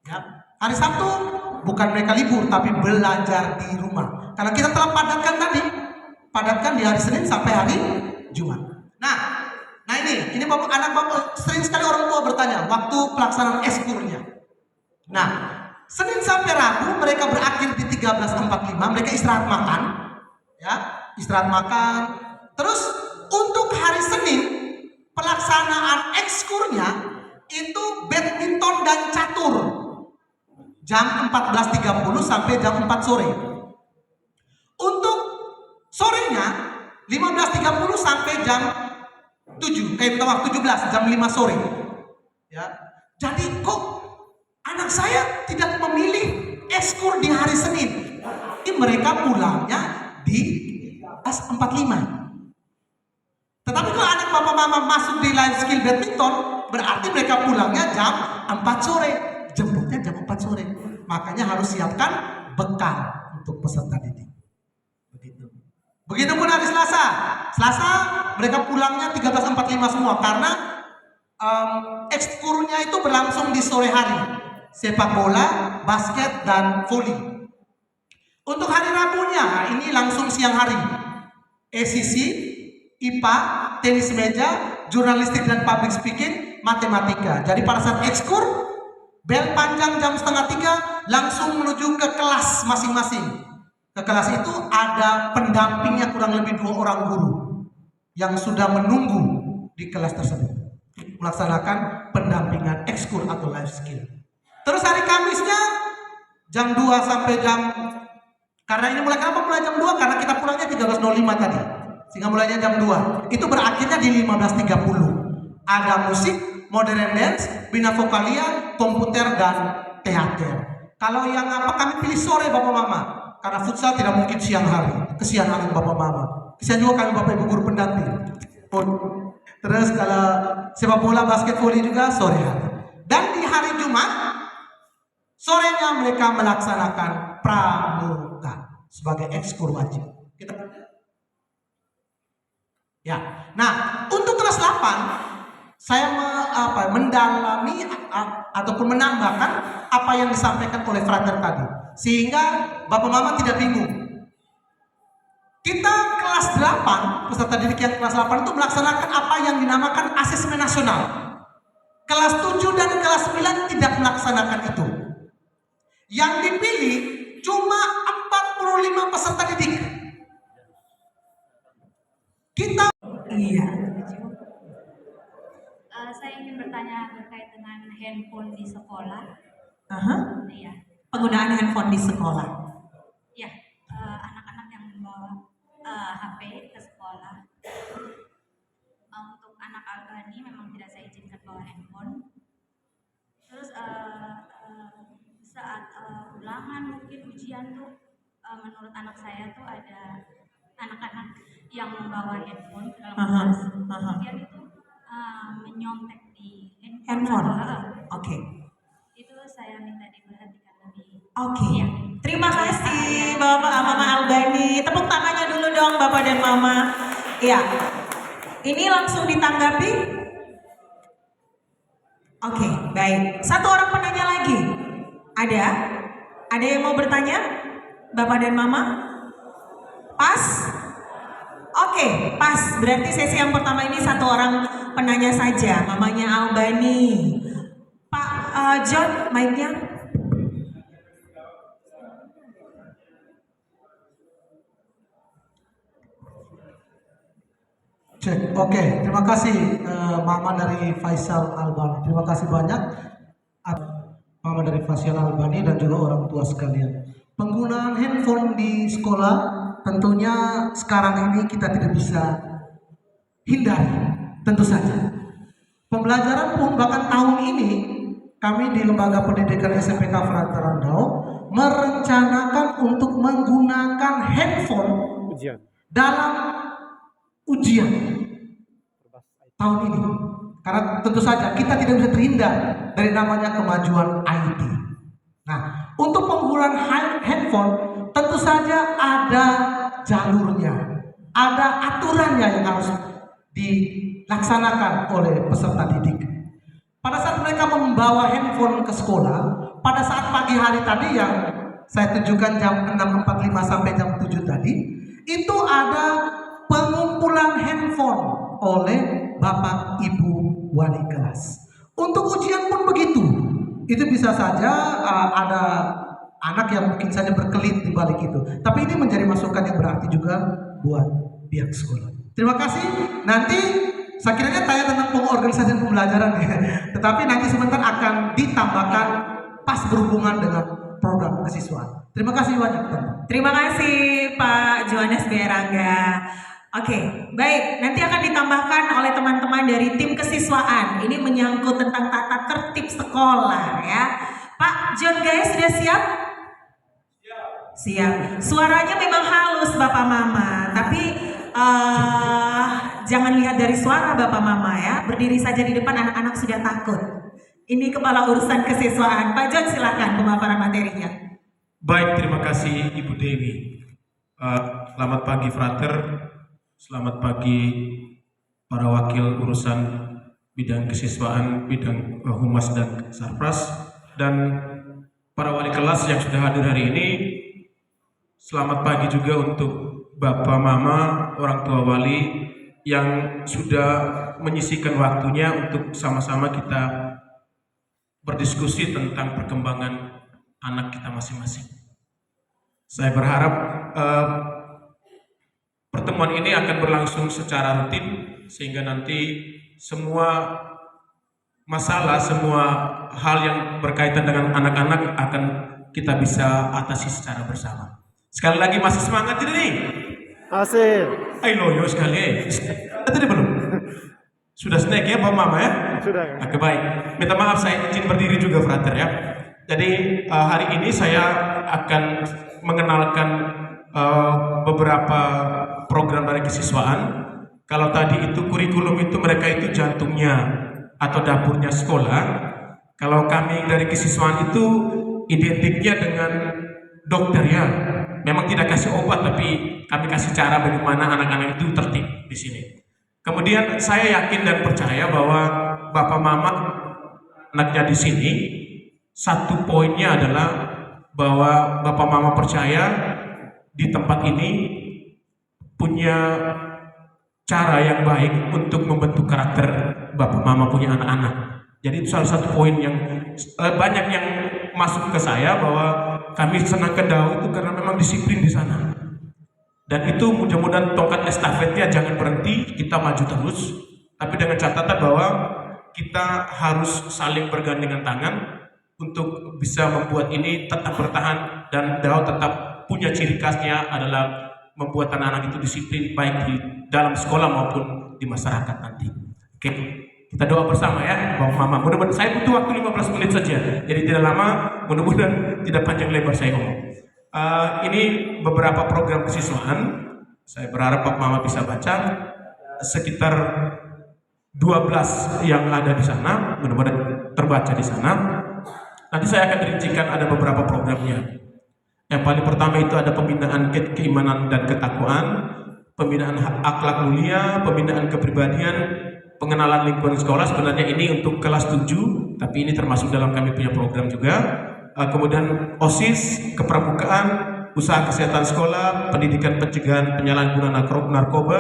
Ya. Hari Sabtu bukan mereka libur, tapi belajar di rumah. Karena kita telah padatkan di hari Senin sampai hari Jumat. Nah ini anak Bapak, sering sekali orang tua bertanya waktu pelaksanaan eskurnya. Nah, Senin sampai Rabu mereka berakhir di 13.45, mereka istirahat makan, ya, istirahat makan. Terus untuk hari Senin pelaksanaan ekskurnya itu badminton dan catur jam 14.30 sampai jam 4 sore. Untuk sorenya 15.30 sampai jam 7, kayak waktu 17 jam 5 sore. Ya. Jadi kok anak saya tidak memilih ekskur di hari Senin? Ini mereka pulangnya di 45. Tetapi kalau anak Bapak Mama masuk di life skill badminton, berarti mereka pulangnya jam 4 sore, jemputnya jam 4 sore. Makanya harus siapkan bekal untuk peserta didik. Begitu pun hari Selasa. Selasa mereka pulangnya 13.45 semua, karena ekskurnya itu berlangsung di sore hari. Sepak bola, basket, dan voli. Untuk hari Rabunya, ini langsung siang hari. ECC, IPA, tenis meja, jurnalistik dan public speaking, matematika. Jadi pada saat ekskur Bel panjang jam 2:30 langsung menuju ke kelas masing-masing. Ke kelas itu ada pendampingnya kurang lebih 2 orang guru yang sudah menunggu di kelas tersebut melaksanakan pendampingan ekskul atau life skill. Terus hari Kamisnya jam 2 sampai karena ini mulai jam 2 karena kita pulangnya 13.05 tadi. Sehingga mulainya jam 2. Itu berakhirnya di 15.30. Ada musik, modern dance, bina vokalia, komputer dan teater. Kalau yang kami pilih sore Bapak Mama. Karena futsal tidak mungkin siang hari. Kesian Bapak Mama. Kesian juga kami Bapak Ibu guru pendamping. Terus kalau sepak bola, basket, voli juga sore hari. Dan di hari Jumat sorenya mereka melaksanakan pramuka sebagai ekskul wajib. Kita ya. Nah, untuk kelas 8 saya mendalami ataupun menambahkan apa yang disampaikan oleh frater tadi, sehingga Bapak Mama tidak bingung. Kita kelas 8, peserta didik yang kelas 8 itu melaksanakan apa yang dinamakan asesmen nasional. Kelas 7 dan kelas 9 tidak melaksanakan itu. Yang dipilih cuma 45 peserta didik. Kita Iya. Saya ingin bertanya terkait dengan handphone di sekolah. Aha. Iya, Penggunaan handphone di sekolah. ya, anak-anak yang membawa HP ke sekolah. Untuk anak Albani memang tidak saya izinkan bawa handphone. Terus saat ulangan mungkin ujian tuh, menurut anak saya tuh ada anak-anak yang membawa handphone ke dalam kelas. Kemudian itu menyontek di handphone. Oke. Itu saya minta diperhatikan lebih. Oke. Iya. Terima kasih Bapak Mama Albani. Tepuk tangannya dulu dong Bapak dan Mama. Iya. Ini langsung ditanggapi. Oke, baik. Satu orang penanya lagi. Ada? Ada yang mau bertanya? Bapak dan Mama? Pas? Oke, pas. Berarti sesi yang pertama ini satu orang penanya saja, mamanya Albani. Pak John, mic-nya. cek. Oke, terima kasih Mama dari Faisal Albani. Terima kasih banyak Mama dari Faisal Albani dan juga orang tua sekalian. Penggunaan handphone di sekolah tentunya sekarang ini kita tidak bisa hindari, tentu saja. Pembelajaran pun bahkan tahun ini kami di Lembaga Pendidikan SMPK Frater Randau merencanakan untuk menggunakan handphone dalam ujian tahun ini. Karena tentu saja kita tidak bisa terhindar dari namanya kemajuan IT. Nah, untuk penggunaan handphone tentu saja ada jalurnya, ada aturannya yang harus dilaksanakan oleh peserta didik. Pada saat mereka membawa handphone ke sekolah, pada saat pagi hari tadi yang saya tunjukkan jam 6.45 sampai jam 7 tadi, itu ada pengumpulan handphone oleh Bapak Ibu wali kelas. Untuk ujian pun begitu. Itu bisa saja ada anak yang mungkin saja berkelit di balik itu. Tapi ini menjadi masukan yang berarti juga buat pihak sekolah. Terima kasih. Nanti saya kiranya tanya tentang pengorganisasian pembelajaran ya. Tetapi nanti sebentar akan ditambahkan pas berhubungan dengan program kesiswaan. Terima kasih banyak teman. Terima kasih Pak Johannes Berangga. Oke, baik. Nanti akan ditambahkan oleh teman-teman dari tim kesiswaan. Ini menyangkut tentang tata tertib sekolah ya. Pak John Gaya sudah siap? Siap. Suaranya memang halus Bapak Mama, tapi jangan lihat dari suara Bapak Mama ya. Berdiri saja di depan anak-anak sudah takut. Ini kepala urusan kesiswaan. Pak John silakan pemaparan materinya. Baik, terima kasih Ibu Dewi. Selamat pagi Frater. Selamat pagi para wakil urusan bidang kesiswaan, bidang humas dan sarpras, dan para wali kelas yang sudah hadir hari ini. Selamat pagi juga untuk Bapak Mama, orang tua wali yang sudah menyisihkan waktunya untuk sama-sama kita berdiskusi tentang perkembangan anak kita masing-masing. Saya berharap pertemuan ini akan berlangsung secara rutin sehingga nanti semua masalah, semua hal yang berkaitan dengan anak-anak akan kita bisa atasi secara bersama. Sekali lagi masih semangat tidak nih? Masih. Ayo loyo sekali. Tadi belum? Sudah snack ya Bapak Mama ya? Sudah. Oke baik. Minta maaf saya izin berdiri juga frater ya. Jadi hari ini saya akan mengenalkan beberapa program dari kesiswaan. Kalau tadi itu kurikulum itu mereka itu jantungnya atau dapurnya sekolah. Kalau kami dari kesiswaan itu identiknya dengan dokter ya. Memang tidak kasih obat tapi kami kasih cara bagaimana anak-anak itu tertib di sini. Kemudian saya yakin dan percaya bahwa Bapak Mama anaknya di sini satu poinnya adalah bahwa Bapak Mama percaya di tempat ini punya cara yang baik untuk membentuk karakter Bapak Mama punya anak-anak. Jadi itu salah satu poin yang banyak yang masuk ke saya bahwa kami senang ke Dau itu karena memang disiplin di sana. Dan itu mudah-mudahan tongkat estafetnya jangan berhenti, kita maju terus. Tapi dengan catatan bahwa kita harus saling bergandengan tangan untuk bisa membuat ini tetap bertahan dan Dau tetap punya ciri khasnya adalah membuat anak-anak itu disiplin baik di dalam sekolah maupun di masyarakat nanti. Oke, kita doa bersama ya, Bapak Mama. Mudah-mudahan saya butuh waktu 15 menit saja, jadi tidak lama. Mudah-mudahan tidak panjang lebar saya ngomong. Ini beberapa program kesiswaan. Saya berharap Bapak Mama bisa baca sekitar 12 yang ada di sana. Mudah-mudahan terbaca di sana. Nanti saya akan rincikan ada beberapa programnya. Yang paling pertama itu ada pembinaan keimanan dan ketakwaan, pembinaan akhlak mulia, pembinaan kepribadian, pengenalan lingkungan sekolah. Sebenarnya ini untuk kelas 7, tapi ini termasuk dalam kami punya program juga. Kemudian OSIS, kepramukaan, usaha kesehatan sekolah, pendidikan pencegahan penyalahgunaan narkoba,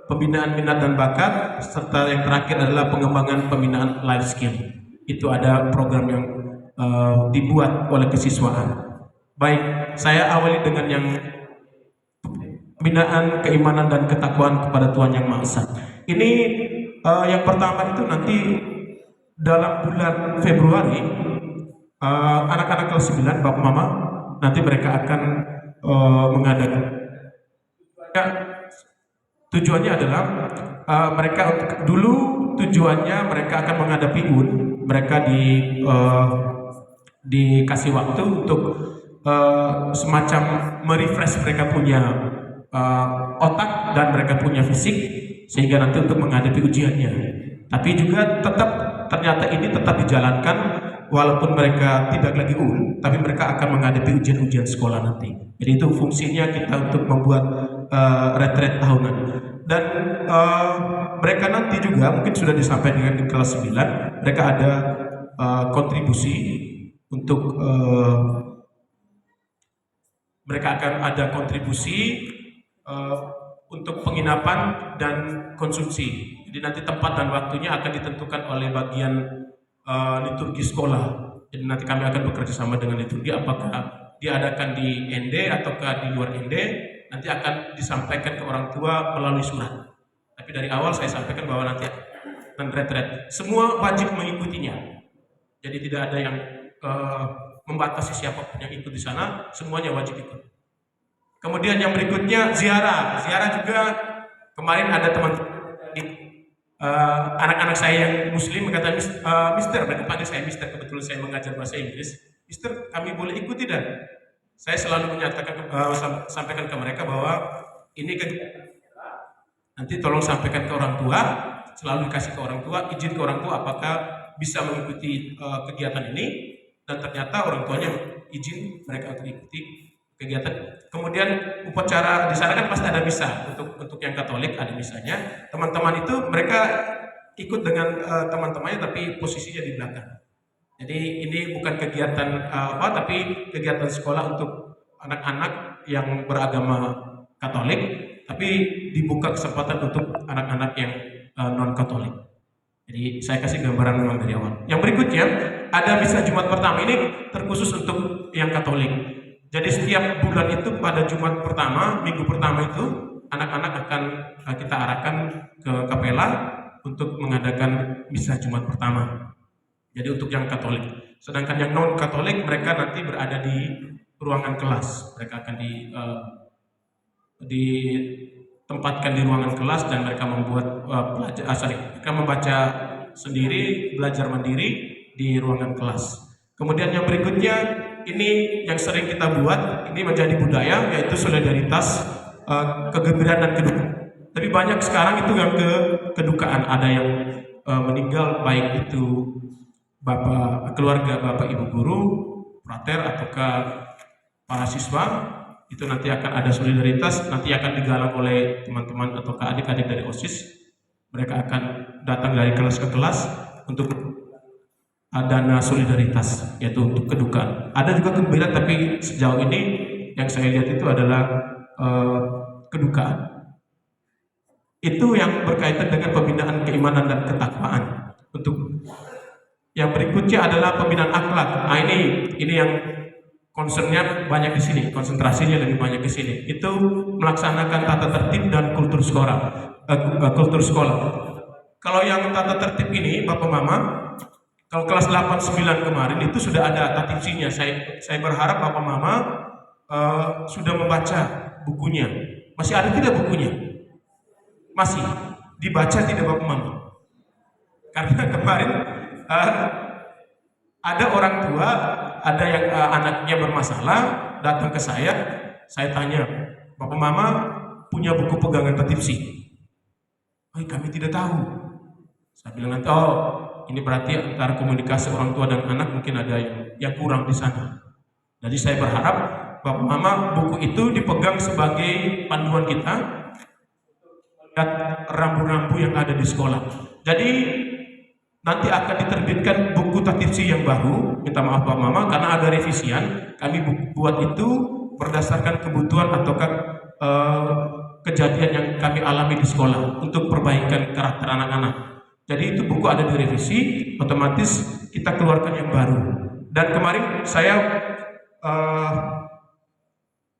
pembinaan minat dan bakat, serta yang terakhir adalah pengembangan pembinaan life skill. Itu ada program yang dibuat oleh kesiswaan. Baik, saya awali dengan yang pembinaan keimanan dan ketakwaan kepada Tuhan Yang Maha Esa. Ini yang pertama itu nanti dalam bulan Februari anak-anak kelas 9 Bapak Mama nanti mereka akan mengadakan tujuannya adalah mereka dulu tujuannya mereka akan menghadapi UN. Mereka dikasih waktu untuk semacam merefresh mereka punya otak dan mereka punya fisik sehingga nanti untuk menghadapi ujiannya. Tapi juga tetap ternyata ini tetap dijalankan walaupun mereka tidak lagi tapi mereka akan menghadapi ujian-ujian sekolah nanti. Jadi itu fungsinya kita untuk membuat retret tahunan. Dan mereka nanti juga mungkin sudah disampaikan di kelas 9, mereka ada kontribusi untuk mereka akan ada kontribusi untuk penginapan dan konsumsi. Jadi nanti tempat dan waktunya akan ditentukan oleh bagian liturgi sekolah. Jadi nanti kami akan bekerja sama dengan liturgi apakah diadakan di ND ataukah di luar ND. Nanti akan disampaikan ke orang tua melalui surat. Tapi dari awal saya sampaikan bahwa nanti dan retret semua wajib mengikutinya. Jadi tidak ada yang membatasi siapapun yang ikut di sana, semuanya wajib ikut. Kemudian yang berikutnya ziarah. Ziarah juga kemarin ada teman-teman anak-anak saya yang muslim berkata, Mister, mereka panggil saya Mister, kebetulan saya mengajar bahasa Inggris. Mister, kami boleh ikut tidak? Saya selalu menyatakan sampaikan ke mereka bahwa ini nanti tolong sampaikan ke orang tua, selalu dikasih ke orang tua, izin ke orang tua apakah bisa mengikuti kegiatan ini. Dan ternyata orang tuanya izin mereka untuk ikuti kegiatan. Kemudian upacara di sana kan pasti ada misa untuk yang Katolik ada misanya. Teman-teman itu mereka ikut dengan teman-temannya tapi posisinya di belakang. Jadi ini bukan kegiatan tapi kegiatan sekolah untuk anak-anak yang beragama Katolik, tapi dibuka kesempatan untuk anak-anak yang non Katolik. Jadi saya kasih gambaran memang dari awal. Yang berikutnya ada misa Jumat pertama ini terkhusus untuk yang Katolik. Jadi setiap bulan itu pada Jumat pertama, minggu pertama itu anak-anak akan kita arahkan ke kapela untuk mengadakan misa Jumat pertama. Jadi untuk yang Katolik. Sedangkan yang non Katolik mereka nanti berada di ruangan kelas. Mereka akan ditempatkan di ruangan kelas dan mereka membuat mereka membaca sendiri, belajar mandiri di ruangan kelas. Kemudian yang berikutnya ini yang sering kita buat, ini menjadi budaya, yaitu solidaritas, kegembiraan dan kedukaan. Tapi banyak sekarang itu yang kedukaan, ada yang meninggal, baik itu keluarga bapak ibu guru, frater ataukah para siswa, itu nanti akan ada solidaritas, nanti akan digalang oleh teman-teman atau adik-adik dari OSIS. Mereka akan datang dari kelas ke kelas untuk dana solidaritas, yaitu untuk kedukaan. Ada juga gembira, tapi sejauh ini yang saya lihat itu adalah kedukaan. Itu yang berkaitan dengan pembinaan keimanan dan ketakwaan. Untuk yang berikutnya adalah pembinaan akhlak. Nah, ini yang concernnya banyak di sini, konsentrasinya lebih banyak di sini. Itu melaksanakan tata tertib dan kultur sekolah. Kalau yang tata tertib ini, Bapak Mama, kalau kelas 8-9 kemarin itu sudah ada tatipsinya. Saya berharap Bapak Mama sudah membaca bukunya. Masih ada tidak bukunya? Masih dibaca tidak Bapak Mama? Karena kemarin ada orang tua, ada yang anaknya bermasalah datang ke saya tanya, Bapak Mama punya buku pegangan tatipsi? Kami tidak tahu. Saya bilang, ini berarti antara komunikasi orang tua dan anak mungkin ada yang kurang di sana. Jadi saya berharap Bapak Mama buku itu dipegang sebagai panduan kita dan rambu-rambu yang ada di sekolah. Jadi nanti akan diterbitkan buku tatipsi yang baru. Minta maaf Bapak Mama karena ada revisian. Kami buat itu berdasarkan kebutuhan atau kejadian yang kami alami di sekolah untuk perbaikan karakter anak-anak. Jadi itu buku ada direvisi, otomatis kita keluarkan yang baru. Dan kemarin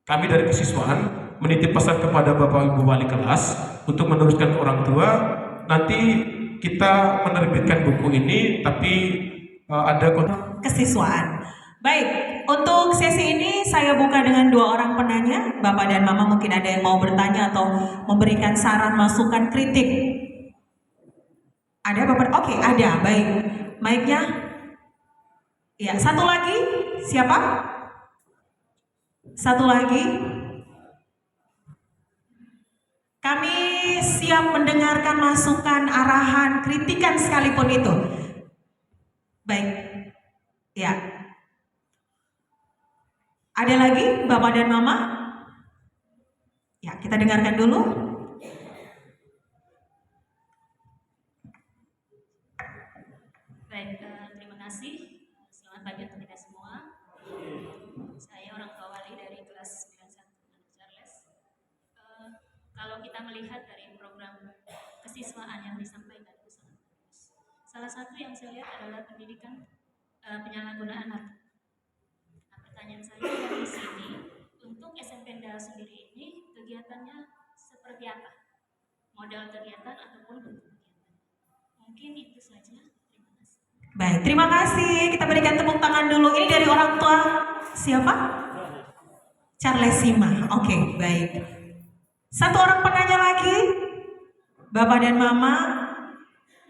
kami dari kesiswaan menitip pesan kepada Bapak Ibu wali kelas untuk meneruskan ke orang tua. Nanti kita menerbitkan buku ini, tapi ada kesiswaan. Baik, untuk sesi ini saya buka dengan dua orang penanya. Bapak dan Mama mungkin ada yang mau bertanya atau memberikan saran, masukan, kritik. Ada Bapak? Oke, ada. Baik. Mic-nya. Ya, satu lagi. Siapa? Satu lagi. Kami siap mendengarkan masukan, arahan, kritikan sekalipun itu. Baik. Ya. Ada lagi Bapak dan Mama? Ya, kita dengarkan dulu. Baik, terima kasih. Selamat pagi untuk kita semua. Saya orang tua wali dari kelas 91 Charles. Kalau kita melihat dari program kesiswaan yang disampaikan itu sangat bagus. Salah satu yang saya lihat adalah pendidikan penyalahgunaan narkoba. Pertanyaan saya dari sini, untuk SMP Ndal sendiri ini kegiatannya seperti apa? Modal kegiatan ataupun bentuk kegiatan? Mungkin itu saja. Terima kasih. Baik, terima kasih. Kita berikan tepuk tangan dulu. Ini dari orang tua siapa? Charles Sima. Oke, baik. Satu orang penanya lagi. Bapak dan Mama.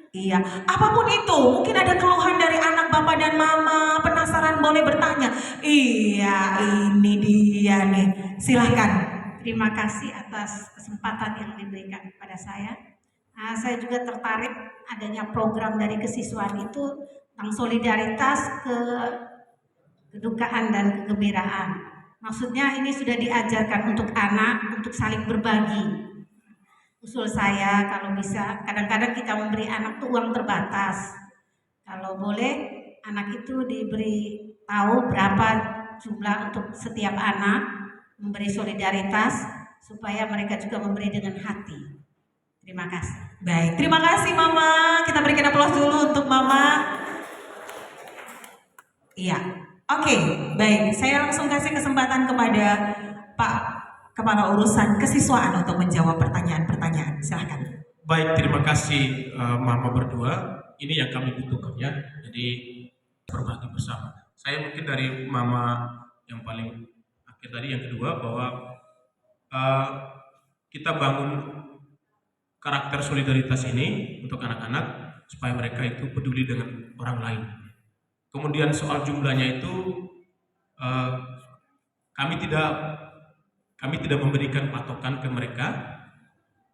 Iya, apapun itu, mungkin ada keluhan dari anak Bapak dan Mama, penasaran boleh bertanya. Iya, ini dia nih. Silahkan. Terima kasih atas kesempatan yang diberikan kepada saya. Saya juga tertarik adanya program dari kesiswaan itu tentang solidaritas, kedukaan dan kegembiraan. Maksudnya ini sudah diajarkan untuk anak untuk saling berbagi. Usul saya kalau bisa, kadang-kadang kita memberi anak tuh uang terbatas. Kalau boleh anak itu diberi tahu berapa jumlah untuk setiap anak, memberi solidaritas supaya mereka juga memberi dengan hati. Terima kasih. Baik, terima kasih Mama. Kita berikan aplaus dulu untuk Mama. Iya. Oke, baik. Saya langsung kasih kesempatan kepada Pak Kepala Urusan Kesiswaan untuk menjawab pertanyaan-pertanyaan. Silahkan. Baik, terima kasih Mama berdua. Ini yang kami butuhkan ya. Jadi berbagi bersama. Saya mungkin dari Mama yang paling akhir tadi, yang kedua, bahwa kita bangun karakter solidaritas ini untuk anak-anak supaya mereka itu peduli dengan orang lain. Kemudian soal jumlahnya itu kami tidak memberikan patokan ke mereka,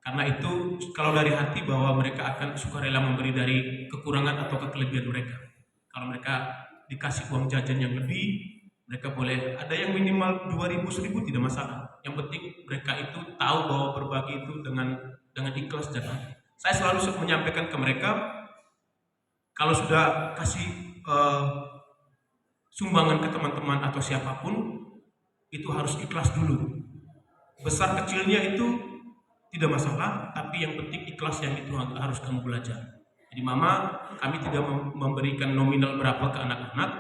karena itu kalau dari hati bahwa mereka akan sukarela memberi dari kekurangan atau kelebihan mereka. Kalau mereka dikasih uang jajan yang lebih, mereka boleh, ada yang minimal 2.000, 1.000 tidak masalah. Yang penting mereka itu tahu bahwa berbagi itu dengan ikhlas dan hati. Saya selalu menyampaikan ke mereka, kalau sudah kasih sumbangan ke teman-teman atau siapapun, itu harus ikhlas dulu. Besar kecilnya itu tidak masalah, tapi yang penting ikhlas, yang itu harus kamu belajar. Jadi Mama, kami tidak memberikan nominal berapa ke anak-anak,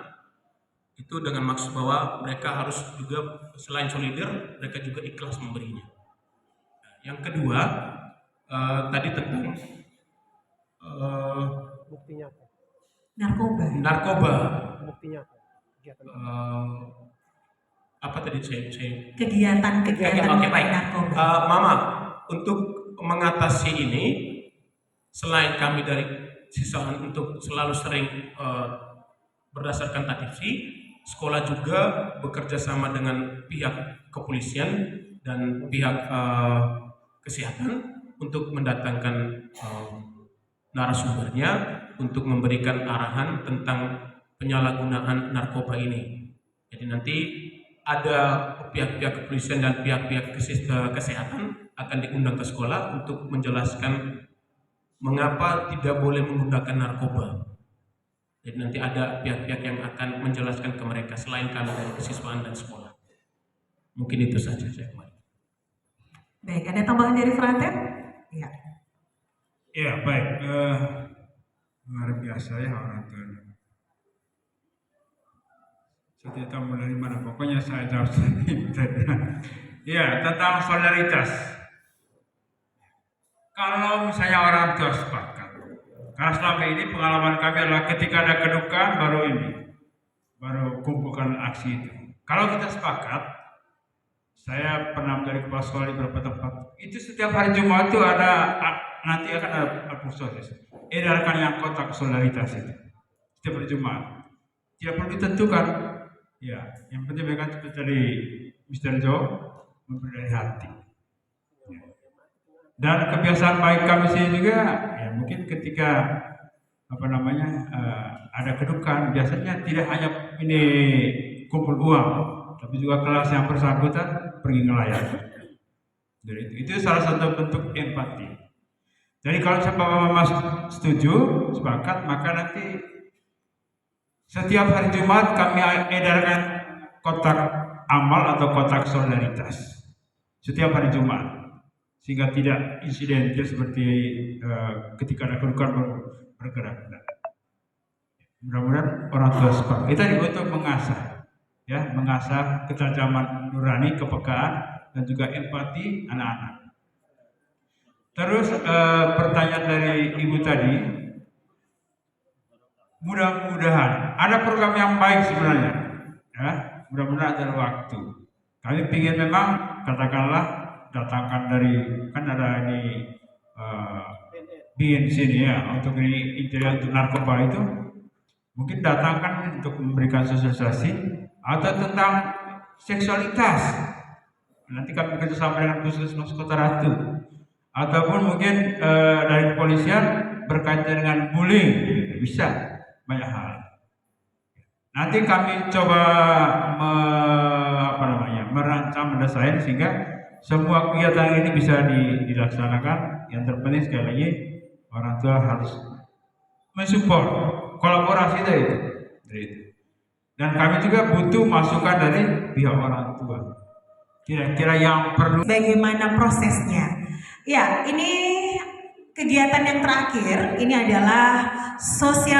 itu dengan maksud bahwa mereka harus juga selain solidar, mereka juga ikhlas memberinya. Yang kedua, tadi tentang buktinya apa? Narkoba. Buktinya apa? Apa tadi saya kegiatan Oke, baik. narkoba. Mama, untuk mengatasi ini, selain kami dari siswaan untuk selalu sering berdasarkan adiksi, sekolah juga bekerja sama dengan pihak kepolisian dan pihak kesehatan untuk mendatangkan narasumbernya untuk memberikan arahan tentang penyalahgunaan narkoba ini. Jadi nanti ada pihak-pihak kepolisian dan pihak-pihak kesehatan akan diundang ke sekolah untuk menjelaskan mengapa tidak boleh menggunakan narkoba. Jadi nanti ada pihak-pihak yang akan menjelaskan ke mereka selain kami dari kesiswaan dan sekolah. Mungkin itu saja saya kemarin. Baik, ada tambahan dari Frater? Iya. Ya, baik. Luar biasa ya orang tua. Saya tidak tahu dari mana, pokoknya saya jawab sendiri. Ya, tentang solidaritas. Kalau misalnya orang tua sepakat, karena selama ini pengalaman kami adalah ketika ada kedukaan baru kumpulkan aksi itu. Kalau kita sepakat, saya pernah menjadi kepala sekolah di beberapa tempat. Itu setiap hari Jumat itu nanti akan ada proses. Edarkan yang kotak solidaritas itu setiap hari Jumat. Tidak perlu ditentukan. Ya, yang penting mereka cepat dari Mr. Joe memberi dari hati. Ya. Dan kebiasaan baik kami sini juga, ya mungkin ketika ada kedukaan, biasanya tidak hanya ini kumpul uang, tapi juga kelas yang bersangkutan pergi ngelayar. Jadi itu salah satu bentuk empati. Jadi kalau Bapak Mama setuju, sepakat, maka nanti setiap hari Jumat kami edarkan kotak amal atau kotak solidaritas. Setiap hari Jumat. Sehingga tidak insidentil seperti ketika ada kedukaan bergerak. Mudah-mudahan orang tua sepakat. Itu untuk mengasah ketajaman nurani, kepekaan, dan juga empati anak-anak. Terus pertanyaan dari Ibu tadi, mudah-mudahan ada program yang baik sebenarnya, ya. Mudah-mudahan ada waktu. Kami ingin memang katakanlah datangkan dari kan ada di BIN sini ya untuk di interior untuk narkoba itu, mungkin datangkan untuk memberikan sosialisasi atau tentang seksualitas. Nanti kami bekerjasama dengan Puskesmas Kota Ratu, ataupun mungkin dari kepolisian berkaitan dengan bullying, bisa banyak hal. Nanti kami coba merancang, mendesain sehingga semua kegiatan ini bisa dilaksanakan. Yang terpenting sekali lagi orang tua harus mensupport, kolaborasi dari itu. Dan kami juga butuh masukan dari pihak orang tua. Kira-kira yang perlu. Bagaimana prosesnya? Ya, ini kegiatan yang terakhir. Ini adalah sosial.